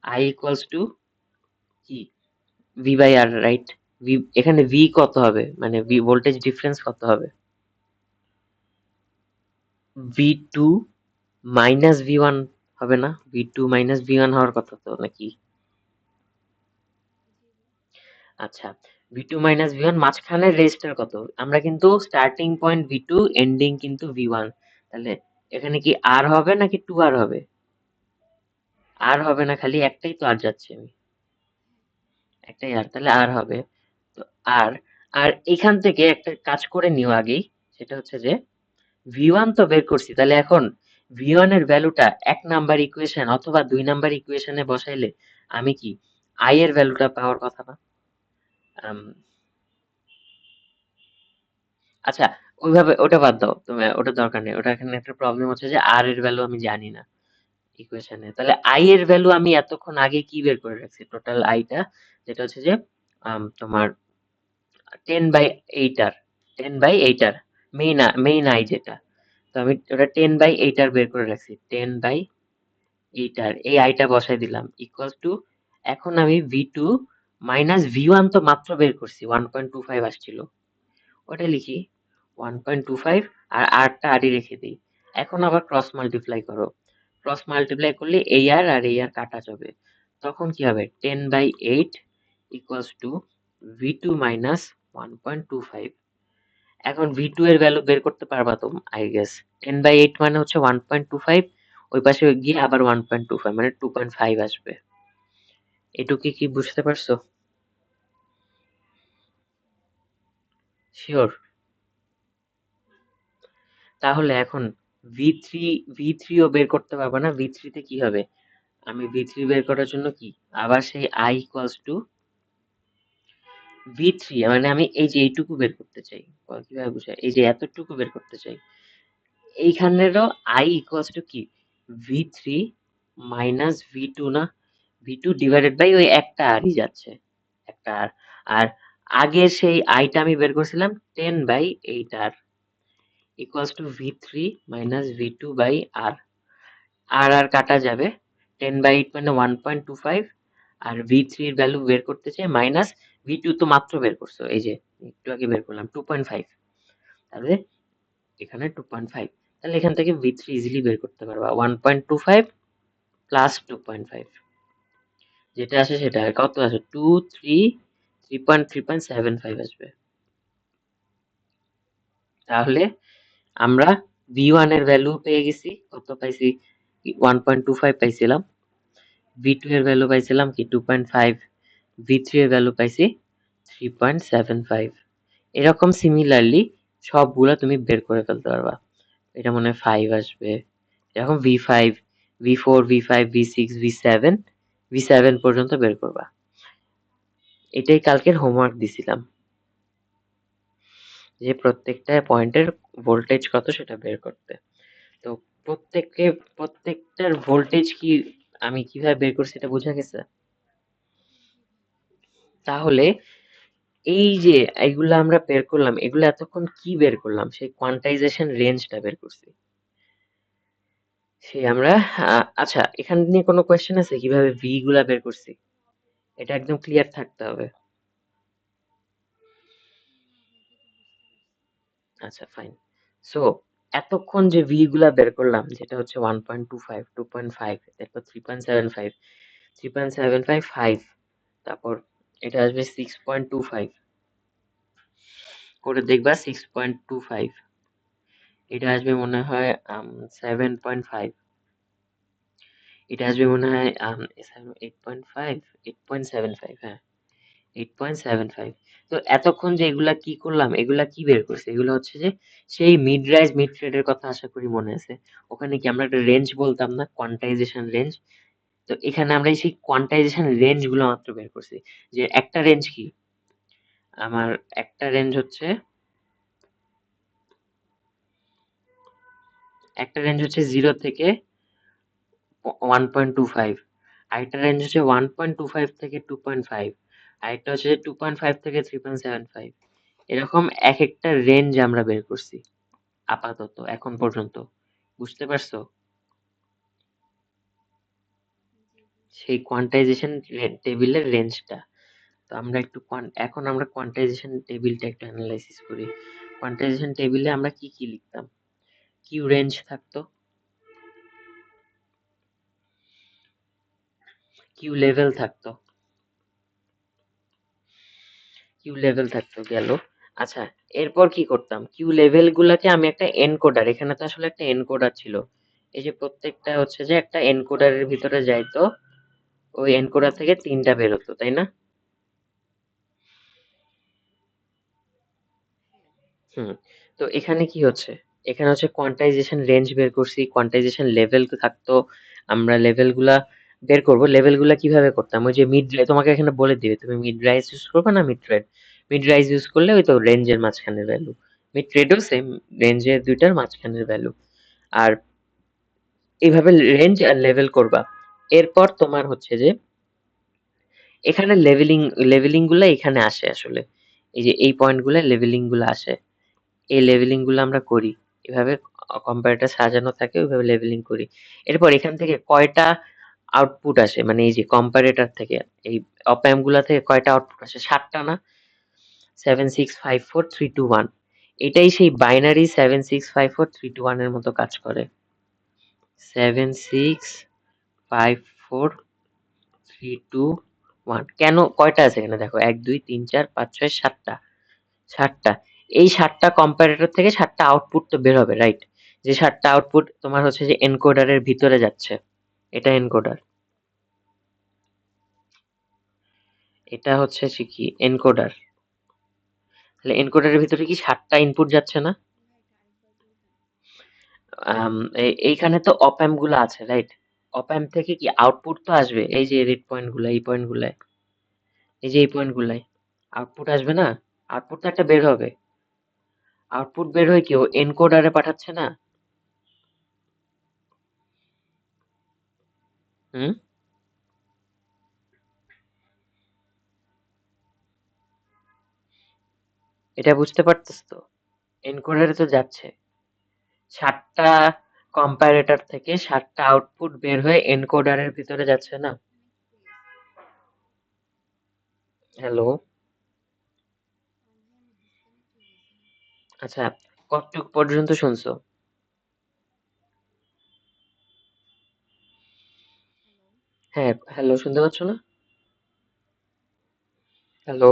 আই ইকুয়ালস টু কি? V by R, right? V, এখানে ভি কত হবে, মানে ভি ভোল্টেজ ডিফারেন্স কত হবে? V two minus V one হবে না? V two minus V one হওয়ার কথা তো, নাকি? আচ্ছা, V two minus V one মাঝখানের রেজিস্টার কত? আমরা কিন্তু starting point V two, ending কিন্তু ভি ওয়ান। তাহলে এখানে কি আর হবে নাকি টু আর হবে? আর হবে না, খালি একটাই তো আর যাচ্ছে আমি, একটাই আর, তাহলে আর হবে। তো আর, আর এখান থেকে একটা কাজ করে নিও আগেই, সেটা হচ্ছে যে ভি ওয়ান তো বের করছি, তাহলে এখন ভি ওয়ান এর ভ্যালুটা 1 নাম্বার ইকুয়েশন অথবা 2 নাম্বার ইকুয়েশনে বসাইলে আমি কি আই এর ভ্যালুটা পাওয়ার কথা না? আম, আচ্ছা, ওইভাবে ওটা বাদ দাও তুমি, ওটা দরকার নেই। ওটা এখানে একটা প্রবলেম হচ্ছে যে আর এর ভ্যালু আমি জানি না ইকুয়েশনে। তাহলে আই এর ভ্যালু আমি এতক্ষণ আগে কি বের করে রাখছি, টোটাল আইটা, যেটা হচ্ছে যে তোমার 10/8 আর, 10/8 আর মেইন আই যেটা, তো আমি ওটা 10/8 আর বের করে রাখছি। 10/8 আর এই আইটা বসাই দিলাম ইকুয়াল টু, এখন আমি V two minus V one তো মাত্র বের করছি, 1.25 আসছিল, ওটা লিখি 1.25, আর আরটা আরই রেখে দিই। এখন আবার ক্রস মাল্টিপ্লাই করো, ক্রস মাল্টিপ্লাই করলে এই আর এই আর কাটা যাবে, তখন কি হবে? 10/8 equals to V two minus 1.25। এখন ভি টু এর ভ্যালু বের করতে পারবা তো, আই গেস। 10/8 মানে হচ্ছে 1.25, ওই পাশে গিয়ে আবার 1.25 মানে 2.5 আসবে। এটুকু কি বুঝতে পারছো? শিওর? তাহলে এখন ভি থ্রিও বের করতে পারবা না? ভি থ্রিতে কি হবে? আমি ভি থ্রি বের করার জন্য কি আবার সেই I equals to V three, মানে আমি এই যে এইটুকু বের করতে চাই। কিভাবে বুঝাই, এই যে এতটুকু বের করতে চাই, এইখানেরও আই ইকুয়ালস টু কি? ভি3 মাইনাস ভি টু, না? ভি টু ডিভাইডেড বাই ওই একটা আরই যাচ্ছে, একটা আর। আর আগে সেই আইটা আমি বের করছিলাম 10/8 আর, equals to v minus v two by r. আর আর কাটা যাবে, 10/8 মানে 1.25, আর ভি থ্রি এর ভ্যালু বের করতে চাই মাইনাস ভি টু তো মাত্র বের করছো, এই যে একটু আগে বের করলাম 2.5, তাহলে এখানে 2.5, তাহলে এখান থেকে ভি থ্রি ইজিলি বের করতে পারবা 1.25 প্লাস 2.5, যেটা আসে সেটা কত আসে, 3.75 আসবে। তাহলে আমরা ভি ওয়ান এর ভ্যালু পেয়ে গেছি, কত পাইছি? 1.25 পাইছিলাম। ভি টু এর ভ্যালু পাইছিলাম কি 2.5, ভি থ্রি এর ভ্যালু পাইছি 3.75। এরকম সিমিলারলি সবগুলা তুমি বের করে ফেলতে পারবা। এটা মনে হয় 5 আসবে, এরকম ভি5, ভি4, ভি5, ভি6, ভি7 পর্যন্ত বের করবা। এটাই কালকের হোমওয়ার্ক দিছিলাম, যে প্রত্যেকটা পয়েন্টের ভোল্টেজ কত সেটা বের করতে। তো প্রত্যেকটার ভোল্টেজ কি আমি কিভাবে বের করছি এটা বোঝা গেছে? তাহলে এই যে এগুলা আমরা বের করলাম, এগুলো এতক্ষণ কি বের করলাম? সেই কোয়ান্টাইজেশন রেঞ্জটা বের করছি। সেই আমরা আচ্ছা, এখান নিয়ে কোনো কোয়েশ্চেন আছে কিভাবে ভি গুলা বের করছি? এটা একদম ক্লিয়ার থাকতে হবে। আচ্ছা ফাইন। সো এতক্ষণ যে ভি গুলা বের করলাম, যেটা হচ্ছে 1.25, 2.5, তারপর 3.75, 3.75, 5, তারপর এটা আসবে 6.25, করে দেখবা 6.25, এটা আসবে মনে হয় 7.5, এটা আসবে মনে হয় 8.5, 8.75, হ্যাঁ, 8.75। তো এতক্ষণ যে এগুলা কি করলাম, এগুলা কি বের করছে, এগুলো হচ্ছে যে সেই মিড রাইজ মিড ট্রেডের কথা আশা করি মনে আছে। ওখানে কি আমরা একটা রেঞ্জ বলতাম না, কোয়ান্টাইজেশন রেঞ্জ? তো এখানে আমরা সেই কোয়ান্টাইজেশন রেঞ্জ গুলো মাত্র বের করছি। যে একটা রেঞ্জ কি, আমার একটা রেঞ্জ হচ্ছে, একটা রেঞ্জ হচ্ছে 0 থেকে 1.25, আরেকটা রেঞ্জ হচ্ছে 1.25 থেকে 2.5, আরেকটা হচ্ছে 2.5 থেকে 3.75। এরকম এক একটা রেঞ্জ আমরা বের করছি আপাতত এখন পর্যন্ত। বুঝতে পারছো? সেই কোয়ান্টাইজেশন টেবিলের রেঞ্জটা। তো আমরা একটু এখন আমরা কোয়ান্টাইজেশন টেবিলটা একটু অ্যানালাইসিস করি। কোয়ান্টাইজেশন টেবিলে আমরা কি কি লিখতাম? কিউ রেঞ্জ থাকতো, কিউ লেভেল থাকতো, কিউ লেভেল থাকতো গেল। আচ্ছা, এরপর কি করতাম, কিউ লেভেল গুলাকে আমি একটা এনকোডার, এখানে তো আসলে একটা এনকোডার ছিল, এই যে প্রত্যেকটা হচ্ছে যে একটা এনকোডারের ভিতরে যাইতো, ওই এনকোডার থেকে তিনটা বেরোতো, তাই না? হুম। তো এখানে কি হচ্ছে, এখানে হচ্ছে কোয়ান্টাইজেশন রেঞ্জ বের করছি, কোয়ান্টাইজেশন লেভেল থাকতো, আমরা লেভেল গুলা বের করবো। লেভেল গুলা কিভাবে করতাম, ওই যে মিড, তোমাকে এখানে বলে দিবে তুমি মিড রাইজ ইউজ করবে না mid trade. Mid rise use করলে ওই তো রেঞ্জের মাঝখানের ভ্যালু, মিড ট্রেডও সেম, রেঞ্জের দুইটার মাঝখানের ভ্যালু। আর এইভাবে রেঞ্জ আর লেভেল করবা। এরপর তোমার হচ্ছে যে এখানে লেভেলিং, লেভেলিং গুলা এখানে আসে আসলে, এই যে এই পয়েন্ট গুলা লেভেলিং গুলা আসে, এই লেভেলিং গুলো আমরা করি এভাবে। কম্পারেটর সাজানো থাকে ওইভাবে লেভেলিং করি। এরপর এখান থেকে কয়টা আউটপুট আসে, মানে এই যে কম্পারেটর থেকে, এই অপ অ্যাম্প গুলা থেকে কয়টা আউটপুট আসে, 7টা না? 7 6 5 4 3 2 1, এটাই সেই বাইনারি 7 6 5 4 3 2 1 এর মতো কাজ করে। 7 6 5 4 3 2 1, কেন কয়টা আছে এখানে দেখো, 1 2 3 4 5 6 7টা, 7টা। এই 7টা কম্পারেটর থেকে 7টা আউটপুট তো বের হবে, রাইট? যে 7টা আউটপুট তোমার হচ্ছে যে এনকোডারের ভিতরে যাচ্ছে, এটা এনকোডার, এটা হচ্ছে সে কি এনকোডার। তাহলে এনকোডারের ভিতরে কি 7টা ইনপুট যাচ্ছে না? এইখানে তো অপ অ্যাম্প গুলো আছে, রাইট? অপ অ্যাম্প থেকে কি আউটপুট তো আসবে, এই যে রেড পয়েন্ট গুলা, এই পয়েন্ট গুলায়, এই যে এই পয়েন্ট গুলায় আউটপুট আসবে না? আউটপুট তো একটা বের হবে, আউটপুট বের হয়ে কি ও এনকোডারে পাঠাচ্ছে না? হুম, এটা বুঝতে পারতেছ তো? এনকোডারে তো যাচ্ছে, 7টা কম্পারেটর থেকে 7টা আউটপুট বের হয়ে এনকোডারের ভিতরে যাচ্ছে না? হ্যালো? আচ্ছা, কতটুক পর্যন্ত শুনছো? হ্যাঁ, হ্যালো, শুনতে পাচ্ছ না? হ্যালো?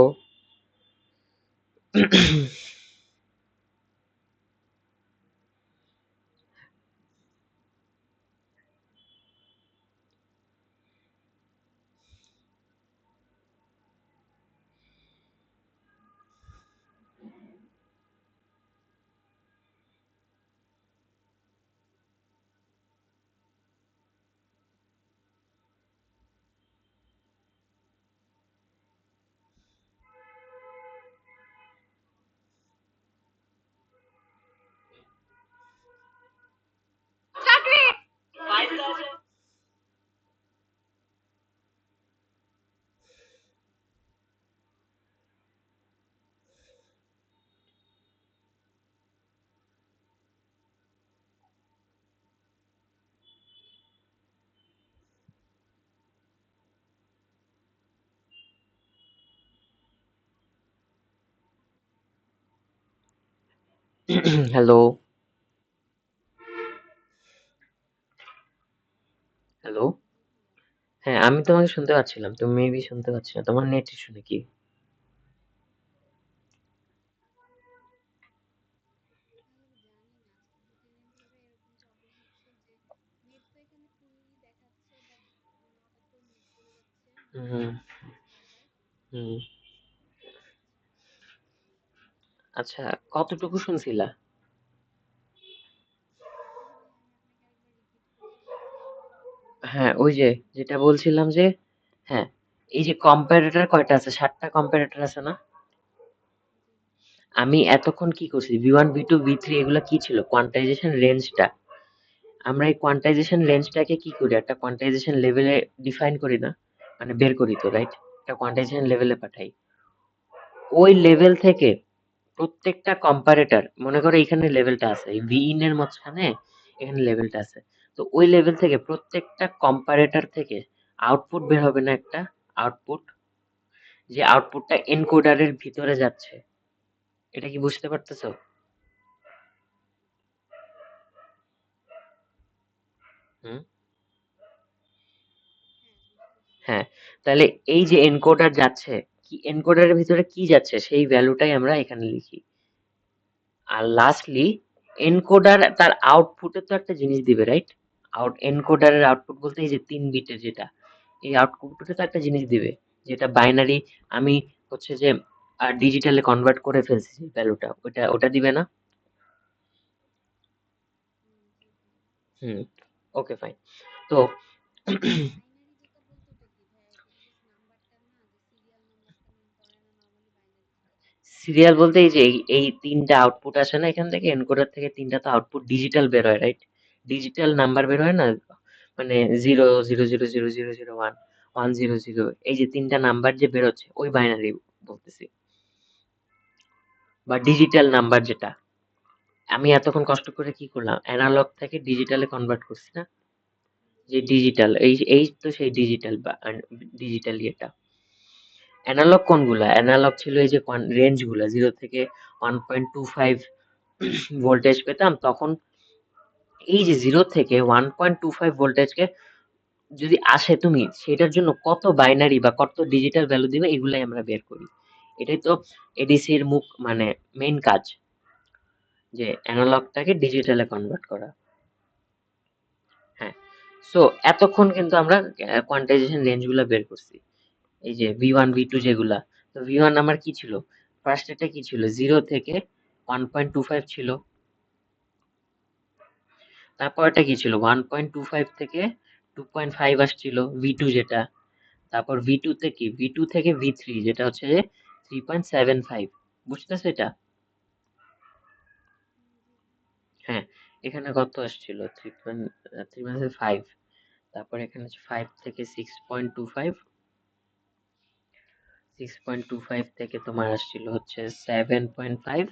হ্যালো? হ্যালো? হ্যাঁ, আমি তোমাকে শুনতে পাচ্ছিলাম, তুমি মেবি শুনতে পাচ্ছ না, তোমার নেট ইস্যু নাকি? হুম, হুম। আচ্ছা, কতটুকু শুনছিলা? হ্যাঁ, ওই যে যেটা বলছিলাম যে, হ্যাঁ, এই যে কম্পারেটর কয়টা আছে, 7টা কম্পারেটর আছে না? আমি এতক্ষণ কি করছি, V1 V2 V3 এগুলা কি ছিল, কোয়ান্টাইজেশন রেঞ্জটা। আমরা এই কোয়ান্টাইজেশন রেঞ্জটাকে কি করি, একটা কোয়ান্টাইজেশন লেভেলে ডিফাইন করি না, মানে বের করি তো, রাইট? একটা কোয়ান্টাইজেশন লেভেলে পাঠাই। ওই লেভেল থেকে প্রত্যেকটা কম্পারেটর, মনে করো এখানে লেভেলটা আছে, এই ভি ইন এর মাঝখানে এখানে লেভেলটা আছে। তো ওই লেভেল থেকে প্রত্যেকটা কম্পারেটর থেকে আউটপুট বের হবে না একটা, আউটপুট, যে আউটপুটটা এনকোডারের ভিতরে যাচ্ছে। এটা কি বুঝতে পারতেছো? হুম। হ্যাঁ, তাহলে এই যে এনকোডার যাচ্ছে, কি এনকোডারের ভিতরে কি যাচ্ছে সেই ভ্যালুটাই আমরা এখানে লিখি। আর লাস্টলি এনকোডার তার আউটপুটে তো একটা জিনিস দিবে, রাইট? এনকোডারের আউটপুট বলতে এই যে 3 বিটের যেটা, এই আউটপুটে তো একটা জিনিস দিবে, যেটা বাইনারি আমি হচ্ছে যে ডিজিটালে কনভার্ট করে ফেলছি যে ভ্যালুটা, ওটা ওটা দিবে না? হুম। ওকে, ফাইন। তো সিরিয়াল বলতে এই যে এই 3টা আউটপুট আসে না এখান থেকে, এনকোডার থেকে 3টা তো আউটপুট ডিজিটাল বের হয়, রাইট? ডিজিটাল নাম্বার বের হয় না, মানে 0 0 0 0 0 0 1, 1 0 0, এই যে 3টা নাম্বার যে বের হচ্ছে ওই বাইনারি বলতেছি, বা ডিজিটাল নাম্বার যেটা। আমি এতক্ষণ কষ্ট করে কি করলাম, অ্যানালগ থেকে ডিজিটালে কনভার্ট করছি না, যে ডিজিটাল, এই এই তো সেই ডিজিটাল বা ডিজিটাল ইয়েটা। অ্যানালগ কোনগুলা, অ্যানালগ ছিল এই যে রেঞ্জ গুলা 0 থেকে 1.25 ভোল্টেজ পেতাম তখন। এই যে 0 থেকে 1.25 ভোল্টেজকে যদি আসে, তুমি সেটার জন্য কত বাইনারি বা কত ডিজিটাল ভ্যালু দিবে, এগুলাই আমরা বের করি। এটাই তো এডিসি এর মুখ, মানে মেইন কাজ, যে অ্যানালগটাকে ডিজিটালে কনভার্ট করা। হ্যাঁ। সো এতক্ষণ কিন্তু আমরা কোয়ান্টাইজেশন রেঞ্জ গুলা বের করছি, এই যে V1 V2 যেগুলা। তো V1 আমার কি ছিল, ফার্স্ট এটা কি ছিল, 0 থেকে 1.25 ছিল। তারপর এটা কি ছিল, 1.25 থেকে 2.5 আসছিল V2 যেটা। তারপর V2 থেকে V3 যেটা হচ্ছে যে 3.75। বুঝতেছো এটা? হ্যাঁ, এখানে কত আসছিল, 3.5। তারপর এখানে হচ্ছে 5 থেকে 6.25, 6.25 থেকে তোমার আসছিল হচ্ছে 7.5,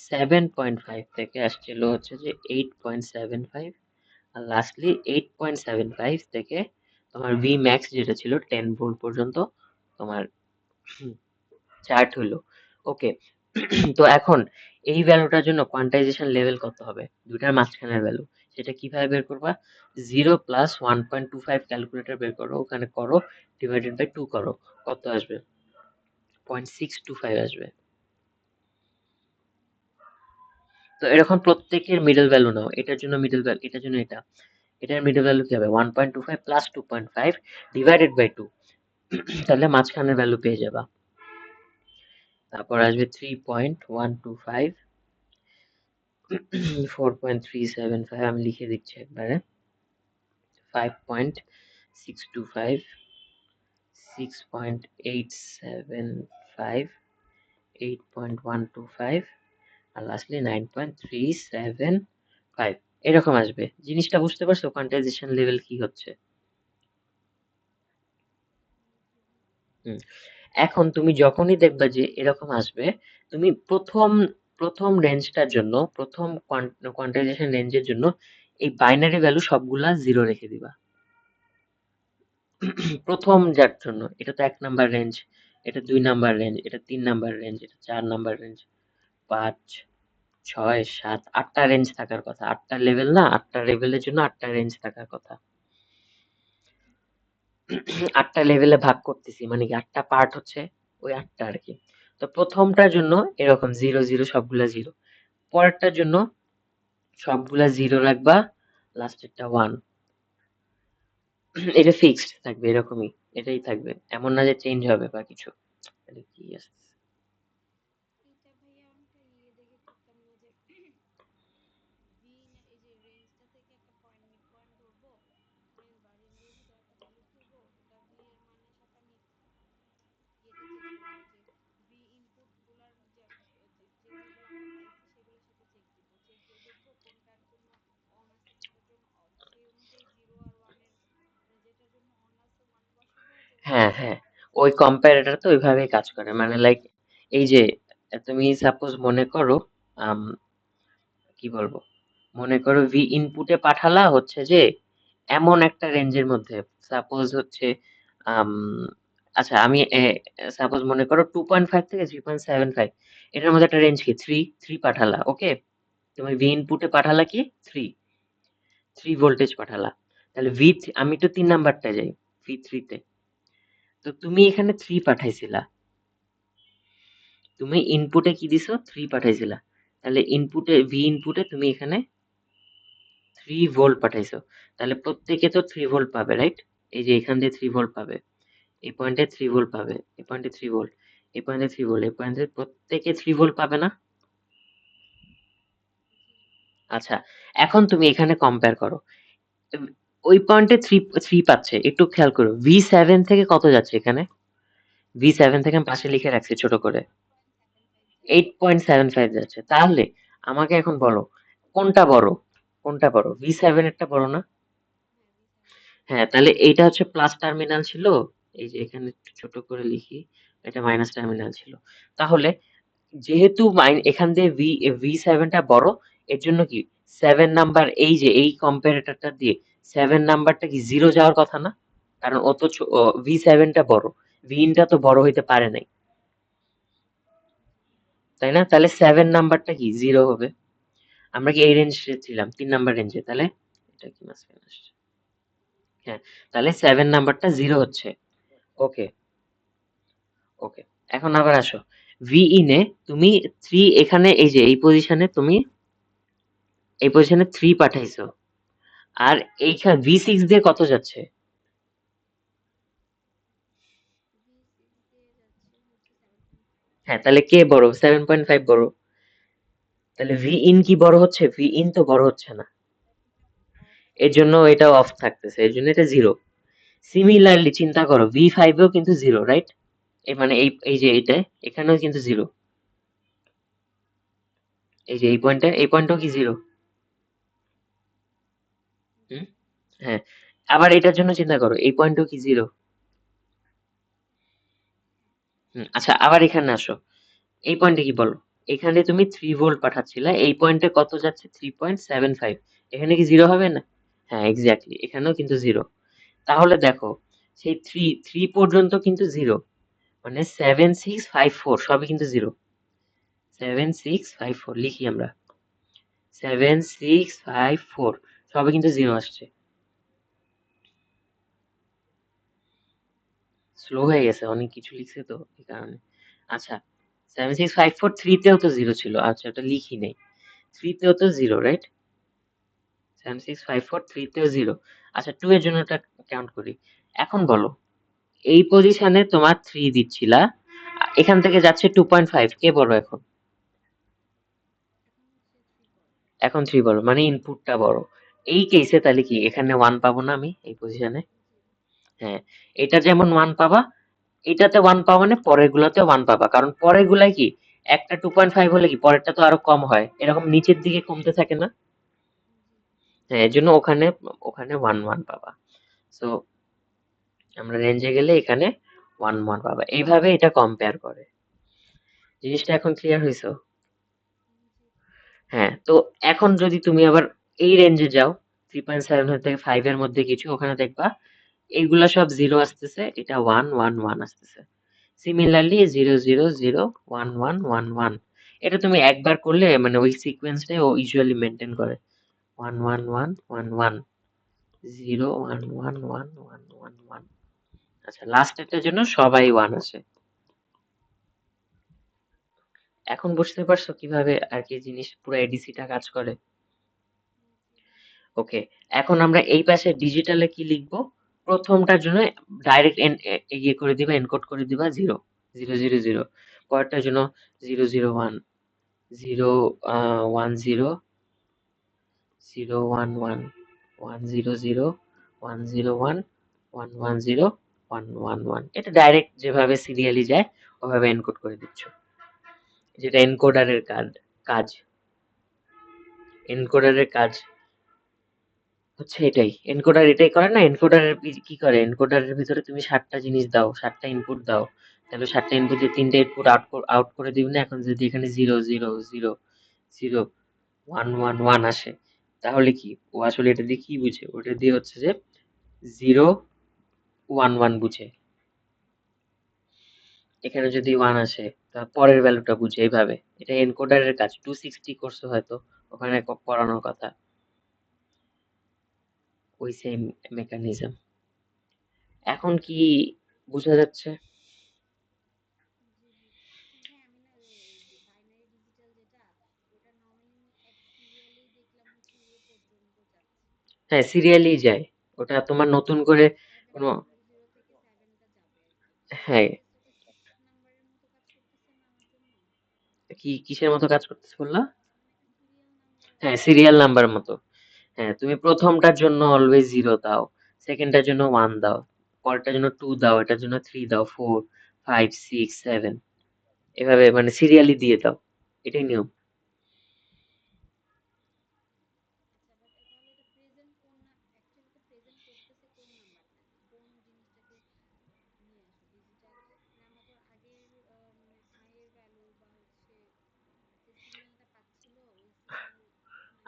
7.5 থেকে আসছিল হচ্ছে যে 8.75, আর লাস্টলি 8.75 থেকে তোমার ভি ম্যাক্স যেটা ছিল 10 ভোল্ট পর্যন্ত তোমার চার্ট হলো। ওকে। তো এখন এই ভ্যালুটার জন্য কোয়ান্টাইজেশন লেভেল কত হবে, দুটার মাঝখানের ভ্যালু, সেটা কিভাবে বের করবা? 0 + 1.25 ক্যালকুলেটর বের করো, ওখানে করো, ডিভাইডেড বাই 2 করো, কত আসবে? 0.625 আসবে। তো এরকম প্রত্যেকের মিডল ভ্যালু নাও, এটার জন্য মিডল ভ্যালু, এটার জন্য এটা, এটার মিডল ভ্যালু কি হবে, 1.25 প্লাস 2.5 ডিভাইডেড বাই 2, তাহলে মাঝখানের ভ্যালু পেয়ে যাবা। তারপর আসবে 3.125, 4.375, আমি লিখে দিচ্ছি একবারে, 5.625, 6.875, 8.125, আর লাস্টলি 9.375, এরকম আসবে। জিনিসটা বুঝতে পারছো কোয়ান্টাইজেশন লেভেল কি হচ্ছে? হুম। এখন তুমি যখনই দেখবা যে এরকম আসবে, তুমি প্রথম প্রথম রেঞ্জটার জন্য, প্রথম কোয়ান্টাইজেশন রেঞ্জের জন্য এই বাইনারি ভ্যালু সবগুলা জিরো রেখে দিবা। প্রথম যার জন্য, এটা তো 1 নাম্বার রেঞ্জ, এটা 2 নাম্বার রেঞ্জ, এটা 3 নাম্বার রেঞ্জ, এটা 4 নাম্বার রেঞ্জ, 5, 6, 7, 8টা রেঞ্জ থাকার কথা, 8টা লেভেল না, 8টা লেভেলের জন্য 8টা রেঞ্জ থাকার কথা। 8টা লেভেলে ভাগ করতেছি মানে কি, 8টা পার্ট হচ্ছে ওই 8টা আর কি। তো প্রথমটার জন্য এরকম 0 0 সবগুলা জিরো, পরেরটার জন্য সবগুলা জিরো রাখবা, লাস্টেরটা ওয়ান। এটা ফিক্সড থাকবে এরকমই, এটাই থাকবে, এমন না যে চেঞ্জ হবে বা কিছু। এটা কি আছে? হ্যাঁ হ্যাঁ, ওই কম্পারেটর তো ওইভাবেই কাজ করে, মানে লাইক এই যে তুমি সাপোজ মনে করো, আম, কি বলবো, মনে করো ভি ইনপুটে পাঠালা হচ্ছে যে এমন একটা রেঞ্জের মধ্যে, সাপোজ হচ্ছে আম, আচ্ছা আমি সাপোজ মনে করো 2.5 থেকে 3.75, এটার মধ্যে একটা রেঞ্জ কি থ্রি, থ্রি পাঠালা, ওকে, তুমি ভি ইনপুটে পাঠালা কি থ্রি, থ্রি ভোল্টেজ পাঠালা, তাহলে আমি তো 3 নাম্বারটা যাই, ভি 3 তে, তো তুমি এখানে থ্রি পাঠাইছিলা, তুমি ইনপুটে কি দিছো থ্রি পাঠাইছিলা, তাহলে ভি ইনপুটে তুমি এখানে 3 ভোল্ট পাঠাইছো, তাহলে প্রত্যেকে তো 3 ভোল্ট পাবে, রাইট? এই যে এখান দিয়ে 3 ভোল্ট পাবে, এই পয়েন্টে 3 ভোল্ট পাবে, এই পয়েন্টে 3 ভোল্ট, এই পয়েন্টে 3 ভোল্ট, এই পয়েন্টে প্রত্যেকে 3 ভোল্ট পাবে না? আচ্ছা, এখন তুমি এখানে কম্পেয়ার করো, উম, ওই পয়েন্টে থ্রি, থ্রি পাচ্ছে, একটু খেয়াল করো ভি 7 থেকে কত যাচ্ছে এখানে, ভি 7 থেকে আমি পাশে লিখে রাখছি ছোট করে, 8.75 যাচ্ছে, তাহলে আমাকে এখন বলো কোনটা বড়, কোনটা বড়, ভি 7 এরটা বড় না? হ্যাঁ, তাহলে এইটা হচ্ছে প্লাস টার্মিনাল ছিল, এই যে এখানে একটু ছোট করে লিখি, এটা মাইনাস টার্মিনাল ছিল, তাহলে যেহেতু এখান দিয়ে ভি 7টা বড়, এর জন্য কি 7 নাম্বার, এই যে এই কম্পারেটরটা দিয়ে 7 নাম্বারটা কি জিরো যাওয়ার কথা না, কারণ ও তো ভি 7টা বড়, ভি ইনটা তো বড় হইতে পারে নাই, তাই না? তাহলে 7 নাম্বারটা কি জিরো হবে, আমরা কি এই রেঞ্জে ছিলাম 3 নাম্বার রেঞ্জে, তাহলে এটা কি মাঝখানে আসছে, হ্যাঁ, তাহলে 7 নাম্বারটা জিরো হচ্ছে, ওকে, ওকে, এখন আবার আসো, ভি ইনে তুমি থ্রি, এখানে এই যে এই পজিশনে তুমি এই পজিশনে থ্রি পাঠাইছো, আর এইখানে ভি 6 দিয়ে কত যাচ্ছে, হ্যাঁ, তাহলে কে বড়, 7.5 বড়, তাহলে ভি ইন কি বড় হচ্ছে, ভি ইন তো বড় হচ্ছে না, এর জন্য এটা অফ থাকতেছে, এর জন্য এটা জিরো। সিমিলারলি চিন্তা করো ভি 5এও কিন্তু জিরো, রাইট? এই মানে এই যে এইটা, এখানেও কিন্তু জিরো, এই যে এই পয়েন্টটাও কি জিরো, হুম, হ্যাঁ, আবার এটার জন্য চিন্তা করো এই পয়েন্টও কি জিরো, হুম, আচ্ছা আবার এখানে আসো, এই পয়েন্টে কি বলো, এখানে তুমি 3 ভোল্ট পাঠাচ্ছিলে, এই পয়েন্টে কত যাচ্ছে 3.75, এখানে কি জিরো হবে না? হ্যাঁ এক্স্যাক্টলি, এখানেও কিন্তু জিরো, তাহলে দেখো সেই থ্রি, থ্রি পর্যন্ত কিন্তু জিরো, মানে 7, 6, 5, 4 সবই কিন্তু জিরো, 7, 6, 5, 4 লিখি আমরা, 7, 6, 5, 4 সবই কিন্তু জিরো আসছে, স্লো হয়ে গেছে, অনেক কিছু লিখছে তো এই কারণে। আচ্ছা, 7, 6, 5, 4 থ্রিতেও তো জিরো ছিল, আচ্ছা ওটা লিখি নেই, থ্রিতেও তো জিরো, রাইট? 7, 6, 5, 4 থ্রিতেও জিরো, আচ্ছা টু এর জন্য এটা কাউন্ট করি, এখন বলো এই পজিশনে তোমার থ্রি দিচ্ছিলা, এখান থেকে যাচ্ছে 2.5, কে বড় এখন, এখন থ্রি বড়, মানে ইনপুটটা বড়, এই কেসে তাহলে কি এখানে ওয়ান পাবো না আমি এই পজিশনে? হ্যাঁ, এটা যেমন ওয়ান পাবা, এটাতে ওয়ান পাবা, মানে পরের গুলাতে ওয়ান পাবা, কারণ পরের গুলাই কি একটা 2.5 হলে কি পরেরটা তো আরো কম হয়, এরকম নিচের দিকে কমতে থাকে না, হ্যাঁ, এর জন্য ওখানে, ওখানে ওয়ান ওয়ান পাবা, সো আমরা রেঞ্জে গেলে এখানে ওয়ান ওয়ান পাবা, এইভাবে এটা কম্পেয়ার করে, জিনিসটা এখন ক্লিয়ার হয়েছে? হ্যাঁ, তো এখন যদি তুমি আবার এই রেঞ্জে যাও, 3.7 থেকে 5 এর মধ্যে কিছু, ওখানে দেখবা এইগুলা সব জিরো আসতেছে, এটা ওয়ান ওয়ান ওয়ান আসতেছে, সিমিলারলি 0, 0, 0, 1, 1, 1, 1, এটা তুমি একবার করলে মানে ওই সিকোয়েন্সটাই ও ইউজুয়ালি মেনটেন করে, 1, 1, 1, 1, 1, 0, 1, 1, 1, 1, 1, 1, আচ্ছা লাস্টেরটার জন্য সবাই ওয়ান আসে, এখন বুঝতে পারছো কিভাবে আর কি জিনিস পুরো এডিসিটা কাজ করে? ওকে, এখন আমরা এই পাশে ডিজিটালে কি লিখবো, প্রথমটার জন্য ডাইরেক্ট ইয়ে করে দিবা, এনকোড করে দিবা জিরো, 0, 0, 0, পরেরটার জন্য 0, 0, 1, 0, 1, 0, 0 1 1 1 0 0 1 0 1 1 1 0 1 1 1। এটা ডাইরেক্ট যেভাবে সিরিয়ালি যায় ওভাবে এনকোড করে দিচ্ছ, যেটা এনকোডারের কাজ এনকোডারের কাজ হচ্ছে এটাই। এনকোডার এটাই করে না, এনকোডারের কি করে, এনকোডারের ভিতরে তুমি 7টা জিনিস দাও, 7টা ইনপুট দাও, তাহলে 7টা ইনপুট দিয়ে 3টে ইনপুট আউট করে দিবে না। এখন যদি এখানে 0 0 0 0 1 1 1 আসে, তাহলে কি ও আসলে এটা দিয়ে কি বুঝে? ওটা দিয়ে হচ্ছে যে 0 1 1 বুঝে। এখানে যদি 1 আসে তার পরের ভ্যালুটা বুঝে এইভাবে। এটা এনকোডারের কাজ। 260 করছে হয়তো, ওখানে করানোর কথা। ওই সেম মেকানিজম। এখন কি বোঝা যাচ্ছে? হ্যাঁ, সিরিয়ালি যায়। ওটা তোমার নতুন করে কোনো, হ্যাঁ, কিসের মতো কাজ করতেছে বললা? হ্যাঁ, সিরিয়াল নাম্বার মতো। হ্যাঁ, তুমি প্রথমটার জন্য অলওয়েজ 0 দাও, সেকেন্ডটার জন্য 1 দাও, পরেরটার জন্য 2 দাও, এটার জন্য 3 দাও, 4 5 6 7, এভাবে মানে সিরিয়ালি দিয়ে দাও। এটাই নিয়ম।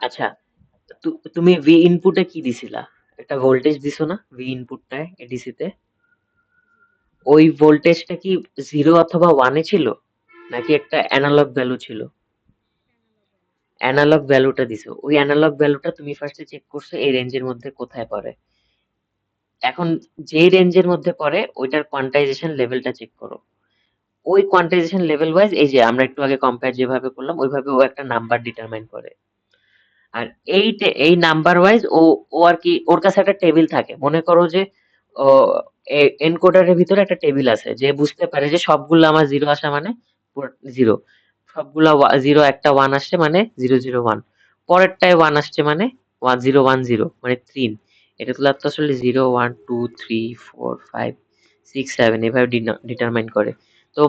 আচ্ছা, তুমি ভি ইনপুটে কি দিছিলা? একটা ভোল্টেজ দিছো না ভি ইনপুটটায় এডিসি তে? ওই ভোল্টেজটা কি 0 অথবা 1 এ ছিল, নাকি একটা অ্যানালগ ভ্যালু ছিল? অ্যানালগ ভ্যালুটা দিছো। ওই অ্যানালগ ভ্যালুটা তুমি ফার্স্টে চেক করছো এই রেঞ্জের মধ্যে কোথায় পড়ে। এখন যেই রেঞ্জের মধ্যে পড়ে ওইটার কোয়ান্টাইজেশন লেভেলটা চেক করো। ওই কোয়ান্টাইজেশন লেভেল ওয়াইজ এই যে আমরা একটু আগে কম্পেয়ার যেভাবে করলাম ওইভাবে ও একটা নাম্বার ডিটারমাইন করে। আর এই নাম্বার ওয়াইজ ও ও আর কি ওর কাছে একটা টেবিল থাকে। মনে করো যে ও এনকোডারের ভিতরে একটা টেবিল আছে, যে বুঝতে পারে যে সবগুলো আমার 0 আসা মানে পুরো 0, সবগুলা 0 একটা 1 আসছে মানে 0 0 1, পরেরটায় 1 আসছে মানে 1 0 1 0 মানে 3। এটা তো তো আসলে 0 1 2 3 4 5 6 7 এভাবে ডিটারমাইন করে। তো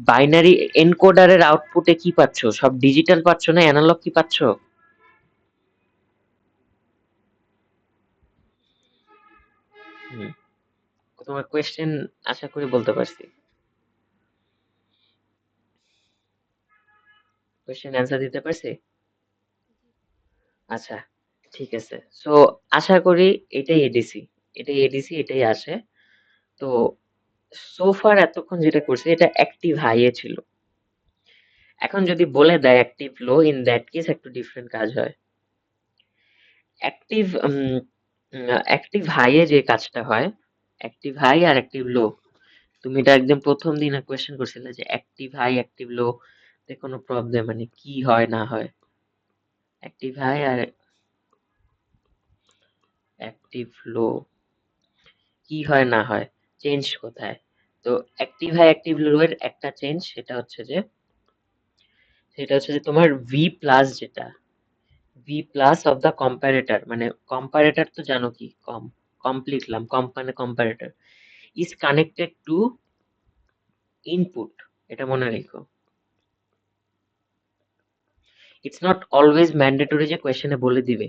বাইনারি এনকোডারের আউটপুটে কি পাচ্ছ? সব ডিজিটাল পাচ্ছ না অ্যানালগ কি পাচ্ছ? হুম, তোমার কোয়েশ্চেন আশা করি বলতে পারছি। কোয়েশ্চেন অ্যান্সার দিতে পারছি? আচ্ছা, ঠিক আছে। সো আশা করি এটাই এডিসি, এটাই আসে। তো সো ফার এতক্ষণ যেটা করছি এটা অ্যাক্টিভ হাই এ ছিল। এখন যদি বলে দেয় active low, in that case একটু ডিফারেন্ট কাজ হয়। অ্যাক্টিভ অ্যাক্টিভ হাই এ যে কাজটা হয়, অ্যাক্টিভ হাই আর অ্যাক্টিভ লো, তুমি এটা একদম প্রথম দিনে কোয়েশ্চেন করছিলে যে অ্যাক্টিভ হাই অ্যাক্টিভ লো তে কোনো প্রবলেম মানে কি হয় না হয়। অ্যাক্টিভ হাই আর অ্যাক্টিভ লো কি হয় না হয়, চেঞ্জ কোথায়? তো অ্যাক্টিভ হাই অ্যাক্টিভ লো এর একটা চেঞ্জ, সেটা হচ্ছে যে তোমার ভি প্লাস যেটা, V plus of the comparator, মানে কম্পারেটর তো জানো কি, কম্প লিখলাম, কম্প মানে comparator, is connected to input. এটা মনে রেখো। ইটস নট অলওয়েজ ম্যান্ডেটরি যে কোয়েশ্চেনে বলে দিবে।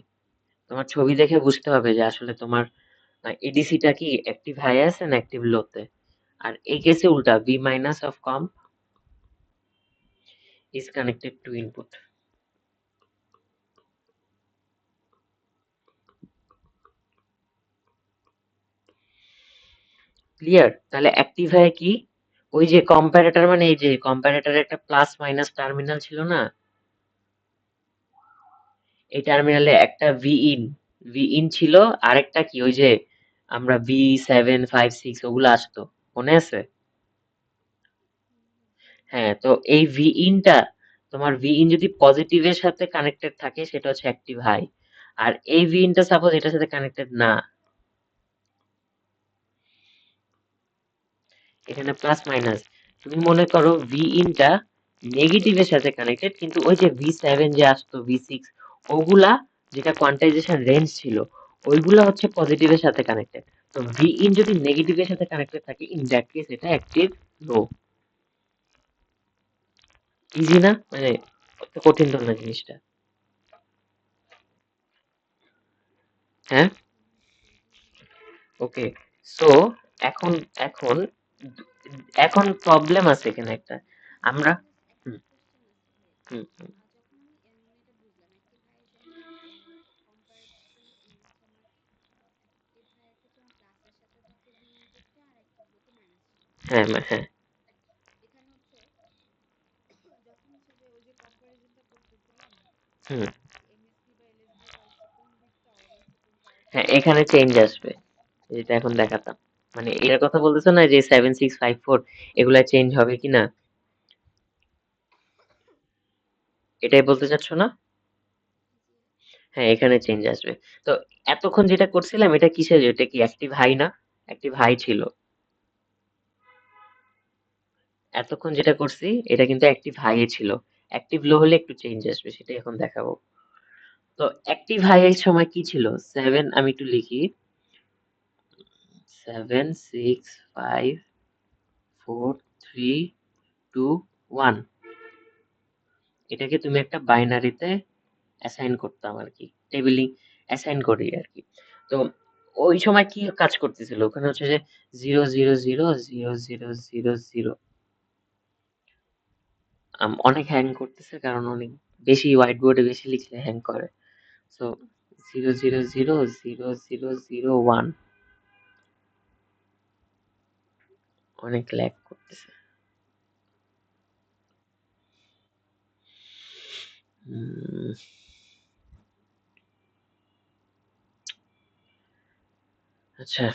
তোমার ছবি দেখে বুঝতে হবে যে আসলে তোমার এডিসিটা কি অ্যাক্টিভ হাই আছে না অ্যাক্টিভ লোতে। আর এই কেসে উল্টা, V minus of comp is connected to input. Clear? তাহলে অ্যাক্টিভ হয় কি, ওই যে কম্পারেটর মানে এই যে কম্পারেটরের একটা প্লাস মাইনাস টার্মিনাল ছিল না, এই টার্মিনালে একটা ভি ইন ছিল, আরেকটা কি ওই যে আমরা V7 5 6 ওগুলো আসতো, মনে আছে? হ্যাঁ, তো এই ভি ইনটা, তোমার ভি ইন যদি পজিটিভের সাথে কানেক্টেড থাকে সেটা হচ্ছে অ্যাক্টিভ হাই, আর এই ভি ইনটা সাপোজ এটার সাথে কানেক্টেড না, এখানে প্লাস মাইনাস, তুমি মনে করো ভি ইনটা নেগেটিভের সাথে কানেক্টেড, কিন্তু ওই যে V7 যে আসতো V6 ওগুলা যেটা কোয়ান্টাইজেশন রেঞ্জ ছিল ওইগুলো হচ্ছে পজিটিভের সাথে কানেক্টেড। তো ভি ইন যদি নেগেটিভের সাথে কানেক্টেড থাকে ইন দ্যাট কেস এটা অ্যাক্টিভ লো। ইজি না, মানে অত কঠিন তো না জিনিসটা। হ্যাঁ, ওকে। সো এখন এখন এখন প্রবলেম আছে এখানে একটা। আমরা হুম হুম হুম, হ্যাঁ হ্যাঁ হুম, হ্যাঁ এখানে চেঞ্জ আসবে, যেটা এখন দেখাতাম। মানে এর কথা বলতেছো না যে 7654 এগুলা চেঞ্জ হবে কিনা, এটাই বলতে চাচ্ছ না? হ্যাঁ এখানে চেঞ্জ আসবে। তো এতক্ষণ যেটা করছিলাম এটা কিসের, এটা কি অ্যাক্টিভ হাই না? অ্যাক্টিভ হাই ছিল। এতক্ষণ যেটা করছি এটা কিন্তু অ্যাক্টিভ হাই এ ছিল। অ্যাক্টিভ লো হলে একটু চেঞ্জ আসবে, সেটাই এখন দেখাবো। তো অ্যাক্টিভ হাই এর সময় কি ছিল? 7, আমি একটু লিখি। 7 6 5 4 3 2 1, এটাকে তুমি একটা বাইনারিতে অ্যাসাইন করতাম আর কি, টেবিলিং অ্যাসাইন করি আর কি। তো ওই সময় কি কাজ করতেছিল ওখানে হচ্ছে যে 0 0 0 0 0 0 0, অনেক হ্যাং করতেছে কারণ অনেক বেশি হোয়াইট বোর্ডে বেশি লিখলে হ্যাং করে। সো 0 0 0 0 0 0 1 অনেক ল্যাগ করতেছে। উম, আচ্ছা,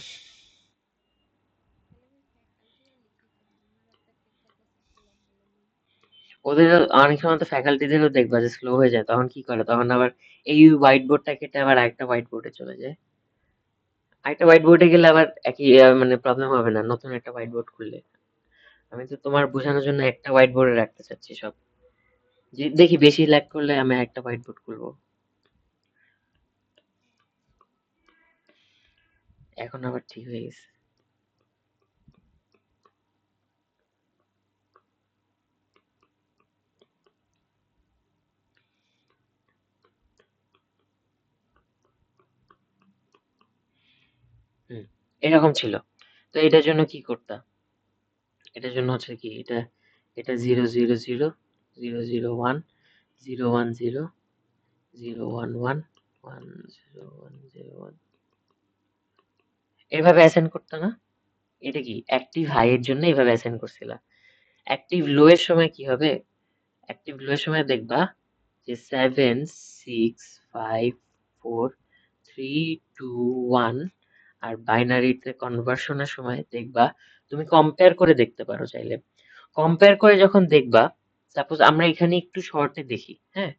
ওদের অনেক সময় তো ফ্যাকাল্টিদেরও দেখবা যে স্লো হয়ে যায়, তখন কি করে, তখন আবার এই হোয়াইট বোর্ডটা কেটে আবার আরেকটা হোয়াইট বোর্ডে চলে যায়। আরেকটা হোয়াইট বোর্ডে গেলে আবার একই মানে প্রবলেম হবে না নতুন একটা হোয়াইট বোর্ড খুললে? আমি তো তোমার বোঝানোর জন্য একটা হোয়াইট বোর্ডে রাখতে চাচ্ছি সব। যে দেখি বেশি ল্যাগ করলে আমি একটা হোয়াইট বোর্ড খুলবো। এখন আবার ঠিক হয়ে গেছে। হুম, এরকম ছিল। তো এটার জন্য কি করতাম? এটার জন্য হচ্ছে কি, এটা 0 0 0 0 0 1 0 1 0 0 1 1 1 0 1 0 1, এভাবে অ্যাসাইন করতো না? এটা কি অ্যাক্টিভ হাই এর জন্য এভাবে অ্যাসাইন করছিলাম। অ্যাক্টিভ লো এর সময় কি হবে? অ্যাক্টিভ লো এর সময় দেখবা যে 7 6 5 4 3 2 1, আর বাইনারিতে কনভার্সনের সময় দেখবা, তুমি কম্পেয়ার করে দেখতে পারো চাইলে। কম্পেয়ার করে যখন দেখবা, সাপোজ আমরা এখানে একটু শর্টে দেখি, হ্যাঁ,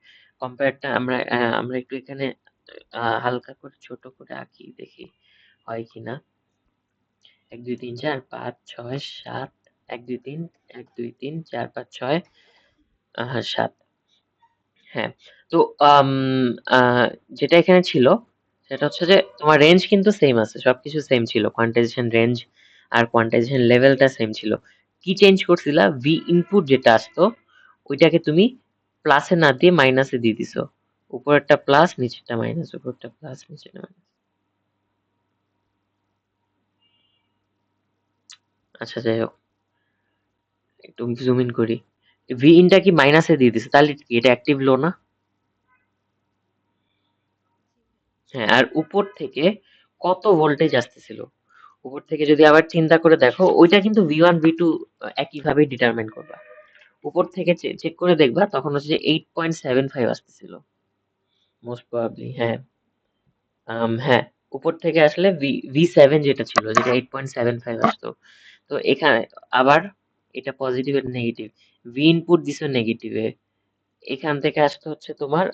কম্পেয়ারটা আমরা একটু এখানে হালকা করে ছোট করে আঁকি, দেখি হয় কিনা। 1 2 3 4 5 6 7, 1 2 3 1 2 3 4 5 6 7, হ্যাঁ। তো আম, আহ, যেটা এখানে ছিল সেটা হচ্ছে যে তোমার রেঞ্জ কিন্তু সেম আছে, সবকিছু সেম ছিল, কোয়ান্টাইজেশন রেঞ্জ আর কোয়ান্টাইজেশন লেভেলটা সেম ছিল। কি চেঞ্জ করছিলা? ভি ইনপুট যেটা আসতো ওইটাকে তুমি প্লাসে না দিয়ে মাইনাসে দিয়ে দিছো। উপরেরটা প্লাস, নিচেরটা মাইনাস, উপরেরটা প্লাস, নিচেরটা মাইনাস। আচ্ছা যাই হোক, একটু জুম ইন করি। ভি ইনটা কি মাইনাসে দিয়ে দিছে, তাহলে কি এটা অ্যাক্টিভ লো না? হ্যাঁ, আর উপর থেকে কত ভোল্টেজ আসতেছিল, উপর থেকে যদি আবার চিন্তা করে দেখো ওইটা কিন্তু V1 V2 একইভাবে ডিটারমাইন করবা। উপর থেকে চেক করে দেখবা তখন হচ্ছে যে 8.75 আসতেছিল মোস্ট প্রবাবলি। হ্যাঁ, হ্যাঁ, উপর থেকে আসলে V7 যেটা ছিল, যেটা 8.75 আসতো। তো এখানে আবার এটা পজিটিভ আর নেগেটিভ, ভি ইনপুট দিছো নেগেটিভে, এখান থেকে আসতে হচ্ছে তোমার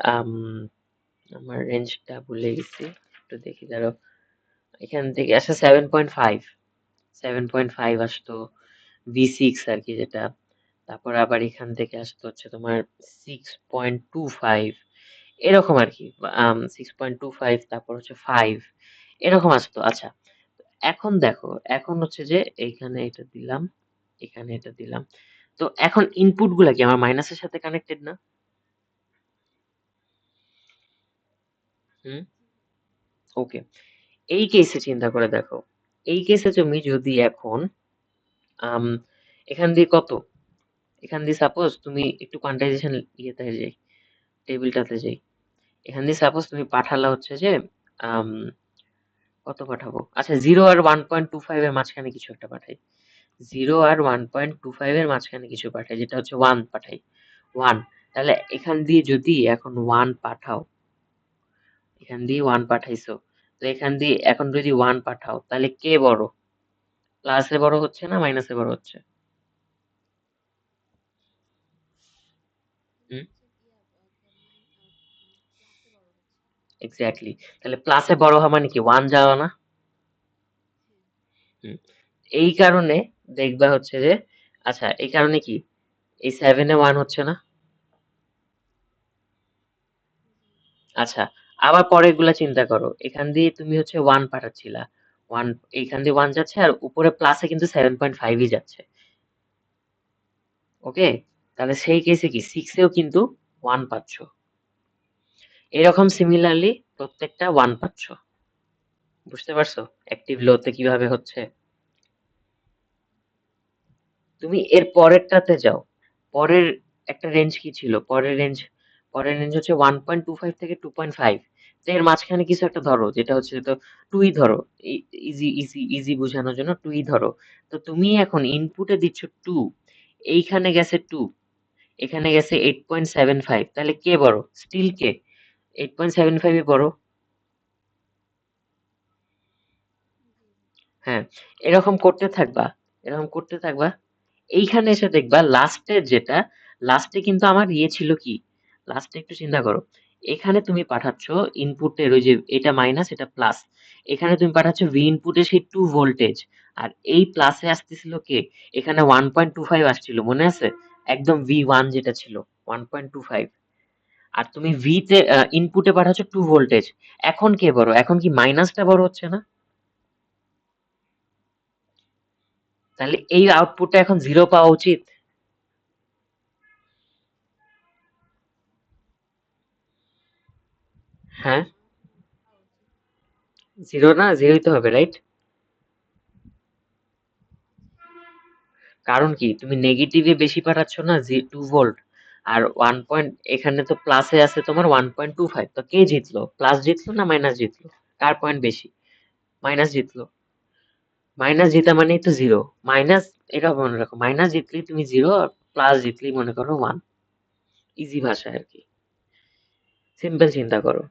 আমার রেঞ্জটা ভুলে গেছি, একটু দেখি দাঁড়াও। এখান থেকে আসে 7.5, 7.5 আসতো V6 আর কি যেটা। তারপর আবার এখান থেকে আসতে হচ্ছে তোমার 6.25, এরকম আর কি 6.25 তারপর হচ্ছে 5 এরকম আসতো। আচ্ছা, এখন দেখো, এখন হচ্ছে যে এইখানে এটা দিলাম, এখানে এটা দিলাম। তো এখন ইনপুট গুলা কি আমার মাইনাসের সাথে কানেক্টেড না? হুম, ওকে। এই কেসে চিন্তা করে দেখো, এই কেসে তুমি যদি এখন আম, এখান দিয়ে কত, এখান দিয়ে সাপোজ তুমি একটু কোয়ান্টাইজেশন ইয়েতে যাই, টেবিলটাতে যাই, এখান দিয়ে সাপোজ তুমি পাঠালা হচ্ছে যে আম, কত পাঠাবো, আচ্ছা 0 আর 1.25 এর মাঝখানে কিছু একটা পাঠাই, 0 আর 1.25 এর মাঝখানে কিছু পাঠাই, যেটা হচ্ছে 1 পাঠাই, 1, তাহলে এখান দিয়ে যদি এখন 1 পাঠাও, এখান দিয়ে 1 পাঠাইছো, তো এখান দিয়ে এখন যদি 1 পাঠাও তাহলে কে বড়, প্লাসে বড় হচ্ছে না মাইনাসে বড় হচ্ছে? হুম, এক্স্যাক্টলি, তাহলে প্লাসে বড় হওয়া মানে কি 1 যাওয়া না? হুম, এই কারণে দেখবা হচ্ছে যে, আচ্ছা এই কারণে কি এই 7 এ 1 হচ্ছে না? আচ্ছা, আবার পরের গুলা চিন্তা করো, এখান দিয়ে তুমি হচ্ছে 1 পাঠাচ্ছিলা, 1 এইখান দিয়ে 1 যাচ্ছে আর উপরে প্লাসে কিন্তু 7.5ই যাচ্ছে, ওকে, তাহলে সেই কেসে কি 6 এও কিন্তু 1 পাচ্ছ, এরকম সিমিলারলি প্রত্যেকটা 1 পাচ্ছ। বুঝতে পারছো অ্যাক্টিভ লোতে কিভাবে হচ্ছে? তুমি এর পরেরটাতে যাও, পরের একটা রেঞ্জ কি ছিল, পরের রেঞ্জ হচ্ছে 1.25 থেকে 2.5, তো এর মাঝখানে কিছু একটা ধরো, যেটা হচ্ছে তো টুই ধরো, ইজি ইজি ইজি বোঝানোর জন্য টুই ধরো, তো তুমি এখন ইনপুটে দিচ্ছ 2, এইখানে গেছে 2, এখানে গেছে 8.75, তাহলে কে বড়, স্টিল কে 8.75 এ বড়? হ্যাঁ, এরকম করতে থাকবা, এরকম করতে থাকবা, এইখানে এসে দেখবা লাস্টের যেটা, লাস্টে কিন্তু আমার ইয়ে ছিল কি, লাস্টে একটু চিন্তা করো, এখানে তুমি পাঠাচ্ছ ইনপুটের ওই যে এটা মাইনাস এটা প্লাস, এখানে তুমি পাঠাচ্ছ ভি ইনপুটে সেই 2 ভোল্টেজ, আর এই প্লাসে আসতেছিল কে, এখানে 1.25 আসছিল মনে আছে, একদম ভি 1 যেটা ছিল 1.25, আর তুমি ভি তে ইনপুটে পাঠাচ্ছ 2 ভোল্টেজ, এখন কে বড়, এখন কি মাইনাসটা বড় হচ্ছে না? তাহলে এই আউটপুটটা এখন 0 পাওয়া উচিত। হ্যাঁ, 0 না, 0ই তো হবে, রাইট? কারণ কি তুমি নেগেটিভে বেশি পাঠাচ্ছ না, 2 ভোল্ট, আর 1 পয়েন্ট, এখানে তো প্লাসে আছে তোমার 1.25, তো কে জিতলো, প্লাস জিতলো না মাইনাস জিতলো, কার পয়েন্ট বেশি? মাইনাস জিতলো, মাইনাস জিতা মানেই তো 0, মাইনাস, এটা মনে রাখো, মাইনাস জিতলেই তুমি 0 আর প্লাস জিতলেই মনে করো 1, ইজি ভাষায় আর কি, সিম্পল চিন্তা করো,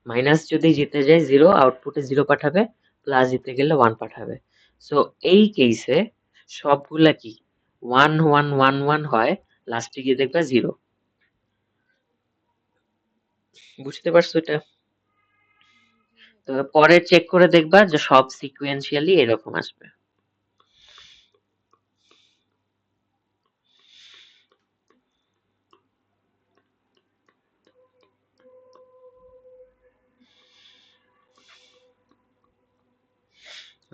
মাইনাস যদি জিতে যায় 0 আউটপুটে 0 পাঠাবে, প্লাস জিতে গেলে 1 পাঠাবে, সো এই কেসে সবগুলা কি 1 1 1 1 হয়, লাস্টে গিয়ে দেখবা 0। বুঝতে পারছো এটা? তো পরে চেক করে দেখবা যে সব সিকুয়েন্সিয়ালি এরকম আসবে।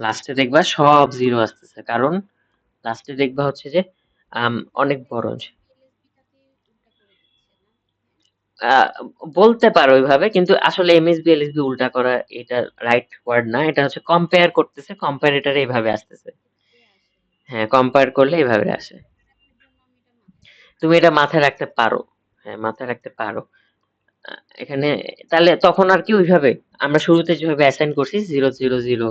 লাস্টে দেখবা সব 0 আসতেছে, কারণ লাস্টে দেখবা হচ্ছে যে অনেক বড় আহ, বলতে পারো ওইভাবে, কিন্তু আসলে এমএসবি এলএসবি উল্টা করা এটা রাইট ওয়ার্ড না, এটা হচ্ছে কম্পেয়ার করতেছে, কম্পারেটর এইভাবে আসতেছে। হ্যাঁ, কম্পেয়ার করলে এইভাবে আসে। তুমি এটা মাথায় রাখতে পারো, হ্যাঁ মাথায় রাখতে পারো। এখানে তাহলে তখন আর কি ওইভাবে আমরা শুরুতে যেভাবে অ্যাসাইন করছি 0 0 0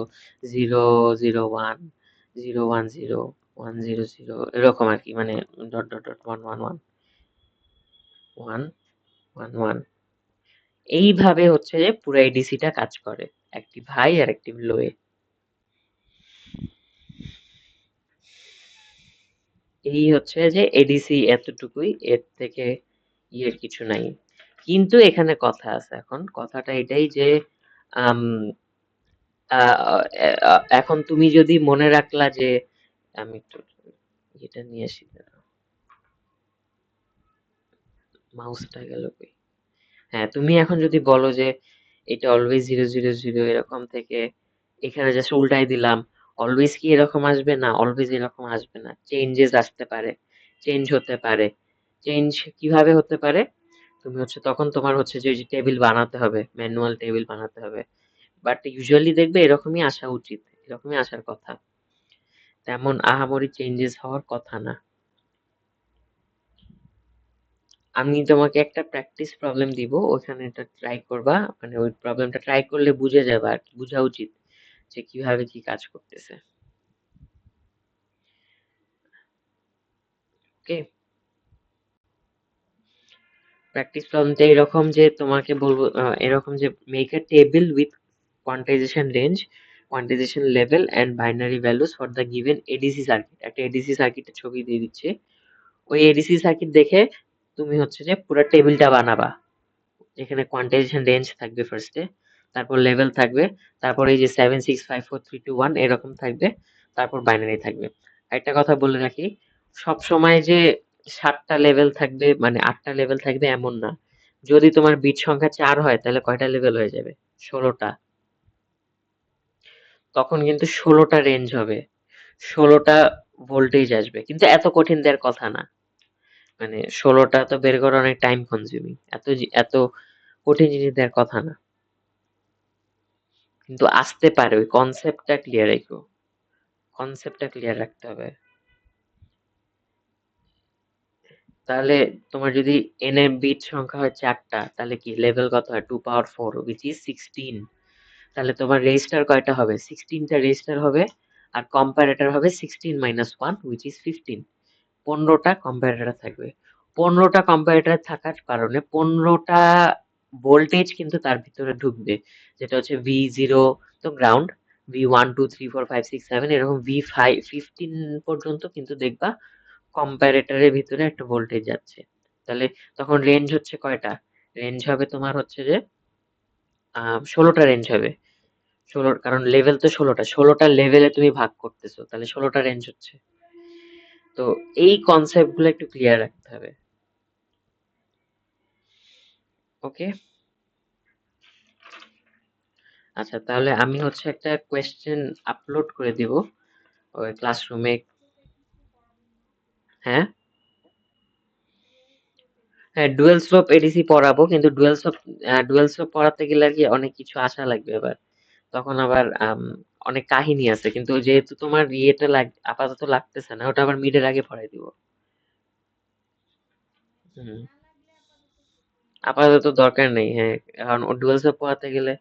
0 0 1 0 1 0 1 0 0 এরকম আর কি, মানে ডট ডট ডট 1 1 1 1 1 1, এইভাবে হচ্ছে যে পুরো এডিসিটা কাজ করে, অ্যাক্টিভ হাই আর অ্যাক্টিভ লোয়ে। এই হচ্ছে যে এডিসি এতটুকুই, এর থেকে ইয়ের কিছু নাই, কিন্তু এখানে কথা আছে, এখন কথাটা এটাই যে আম, এখন তুমি যদি মনে রাখলা যে, আমি একটু এটা নিয়ে আসি, মাউসটা গেল কই, হ্যাঁ, তুমি এখন যদি বলো যে এটা অলওয়েজ 0 0 0 এরকম থেকে এখানে জাস্ট উল্টাই দিলাম, অলওয়েজ কি এরকম আসবে? না, অলওয়েজ এরকম আসবে না, চেঞ্জেস আসতে পারে, চেঞ্জ হতে পারে। চেঞ্জ কিভাবে হতে পারে? তুমি হচ্ছে তখন তোমার হচ্ছে যে টেবিল বানাতে হবে, ম্যানুয়াল টেবিল বানাতে হবে। বাট ইউজুয়ালি দেখবে এরকমই আসা উচিত, এরকমই আসার কথা, তেমন আহামরি চেঞ্জেস হওয়ার কথা না। আমি তোমাকে একটা প্র্যাকটিস প্রবলেম দিব, ওখানে এটা ট্রাই করবা, মানে ওই প্রবলেমটা ট্রাই করলে বুঝে যাবে আর কি, বোঝা উচিত যে কিভাবে কি কাজ করতেছে। ওকে, প্র্যাকটিস প্রবলেমটা এরকম যে তোমাকে বলবো এরকম যে make a table with quantization range, quantization level and binary values for the given ADC circuit. একটা এডিসি সার্কিটের ছবি দিয়ে দিচ্ছে, ওই এডিসি সার্কিট দেখে তুমি হচ্ছে যে পুরো টেবিলটা বানাবা, যেখানে কোয়ান্টাইজেশন রেঞ্জ থাকবে ফার্স্টে, তারপর লেভেল থাকবে, তারপর এই যে 7 6 5 4 3 2 1 এরকম থাকবে, তারপর বাইনারি থাকবে। একটা কথা বলে রাখি, সব সময় যে 7টা লেভেল থাকবে মানে 8টা লেভেল থাকবে এমন না। যদি তোমার বিট সংখ্যা 4 হয় তাহলে কয়টা লেভেল হয়ে যাবে? 16টা। তখন কিন্তু 16টা রেঞ্জ হবে, 16টা ভোল্টেজ আসবে, কিন্তু এত কঠিন দেওয়ার কথা না। মানে 16টা তো বের করা অনেক টাইম কনজিউমিং, এত কঠিন জিনিস দেওয়ার কথা না। কিন্তু আসতে পারে, ওই কনসেপ্টটা ক্লিয়ার রেখো, কনসেপ্টটা ক্লিয়ার রাখতে হবে। তাহলে তোমার যদি এন এর বিট সংখ্যা হয় 4টা, তাহলে কি লেভেল কত হয়? 2 power 4 which is 16। তাহলে তোমার রেজিস্টার কয়টা হবে? 16টা রেজিস্টার হবে, আর কম্পারেটর হবে 16 - 1 which is 15। 15টা কম্পারেটর থাকবে। 15টা কম্পারেটর থাকার কারণে 15টা ভোল্টেজ কিন্তু তার ভিতরে ঢুকবে, যেটা হচ্ছে V0 তো গ্রাউন্ড, V1 2 3 4 5 6 7 এরকম V5 15 পর্যন্ত কিন্তু দেখবা কম্পারেটরের ভিতরে একটা ভোল্টেজ যাচ্ছে। তাহলে তখন রেঞ্জ হচ্ছে কয়টা? রেঞ্জ হবে তোমার হচ্ছে যে 16টা রেঞ্জ হবে। 16, কারণ লেভেল তো 16টা, 16টা লেভেলে তুমি ভাগ করতেছো, তাহলে 16টা রেঞ্জ হচ্ছে। তো এই কনসেপ্ট গুলো একটু ক্লিয়ার রাখতে হবে। ওকে, আচ্ছা তাহলে আমি হচ্ছে একটা কোয়েশ্চেন আপলোড করে দিব ওই ক্লাসরুমে। হ্যাঁ, হ্যাঁ ডুয়েল স্লোপ এডিসি পড়াবো, কিন্তু ডুয়েল স্লোপ পড়াতে গেলে আর কি অনেক কিছু আসা লাগবে এবার, তখন আবার অনেক কাহিনী আছে, কিন্তু যেহেতু তোমার ইয়েটা আপাতত লাগতেছে না, ওটা আবার মিডের আগে পড়াই দিব। হুম, আপাতত দরকার নেই, হ্যাঁ, কারণ ও ডুয়েল স্লোপ পড়াতে গেলে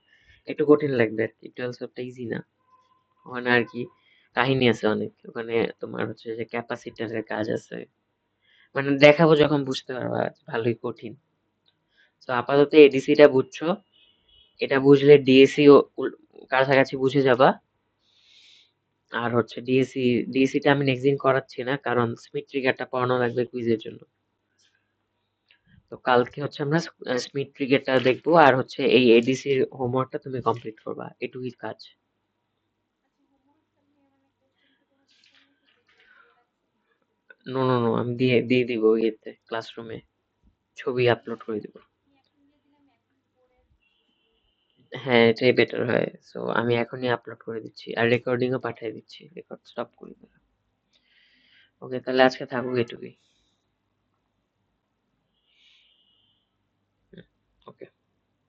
একটু কঠিন লাগবে আর কি, ডুয়েল স্লোপটা ইজি না। ওখানে আর কি কাহিনী আছে অনেক, ওখানে তোমার হচ্ছে যে ক্যাপাসিটরের কাজ আছে, মানে দেখাবো যখন বুঝতে পারবা, ভালোই কঠিন। তো আপাতত এডিসিটা বুঝছো, এটা বুঝলে ডিএসি ও কাছাকাছি বুঝে যাবা। আর হচ্ছে ডিএসিটা আমি নেক্সট দিন করাচ্ছি না, কারণ স্মিথ ট্রিগারটা পড়ানো লাগবে কুইজের জন্য। তো কালকে হচ্ছে আমরা স্মিথ ট্রিগারটা দেখবো, আর হচ্ছে এই এডিসির হোমওয়ার্কটা তুমি কমপ্লিট করবা, এটুকুই কাজ। নো নো নো, আমি দিয়ে দিয়ে দিব ইয়েতে ক্লাসরুমে, ছবি আপলোড করে দিব। হ্যাঁ, এটাই বেটার হয়, সো আমি এখনই আপলোড করে দিচ্ছি, আর রেকর্ডিংও পাঠিয়ে দিচ্ছি, রেকর্ড স্টপ করে দিলাম। ওকে, তাহলে আজকে থাকুক এটুকুই।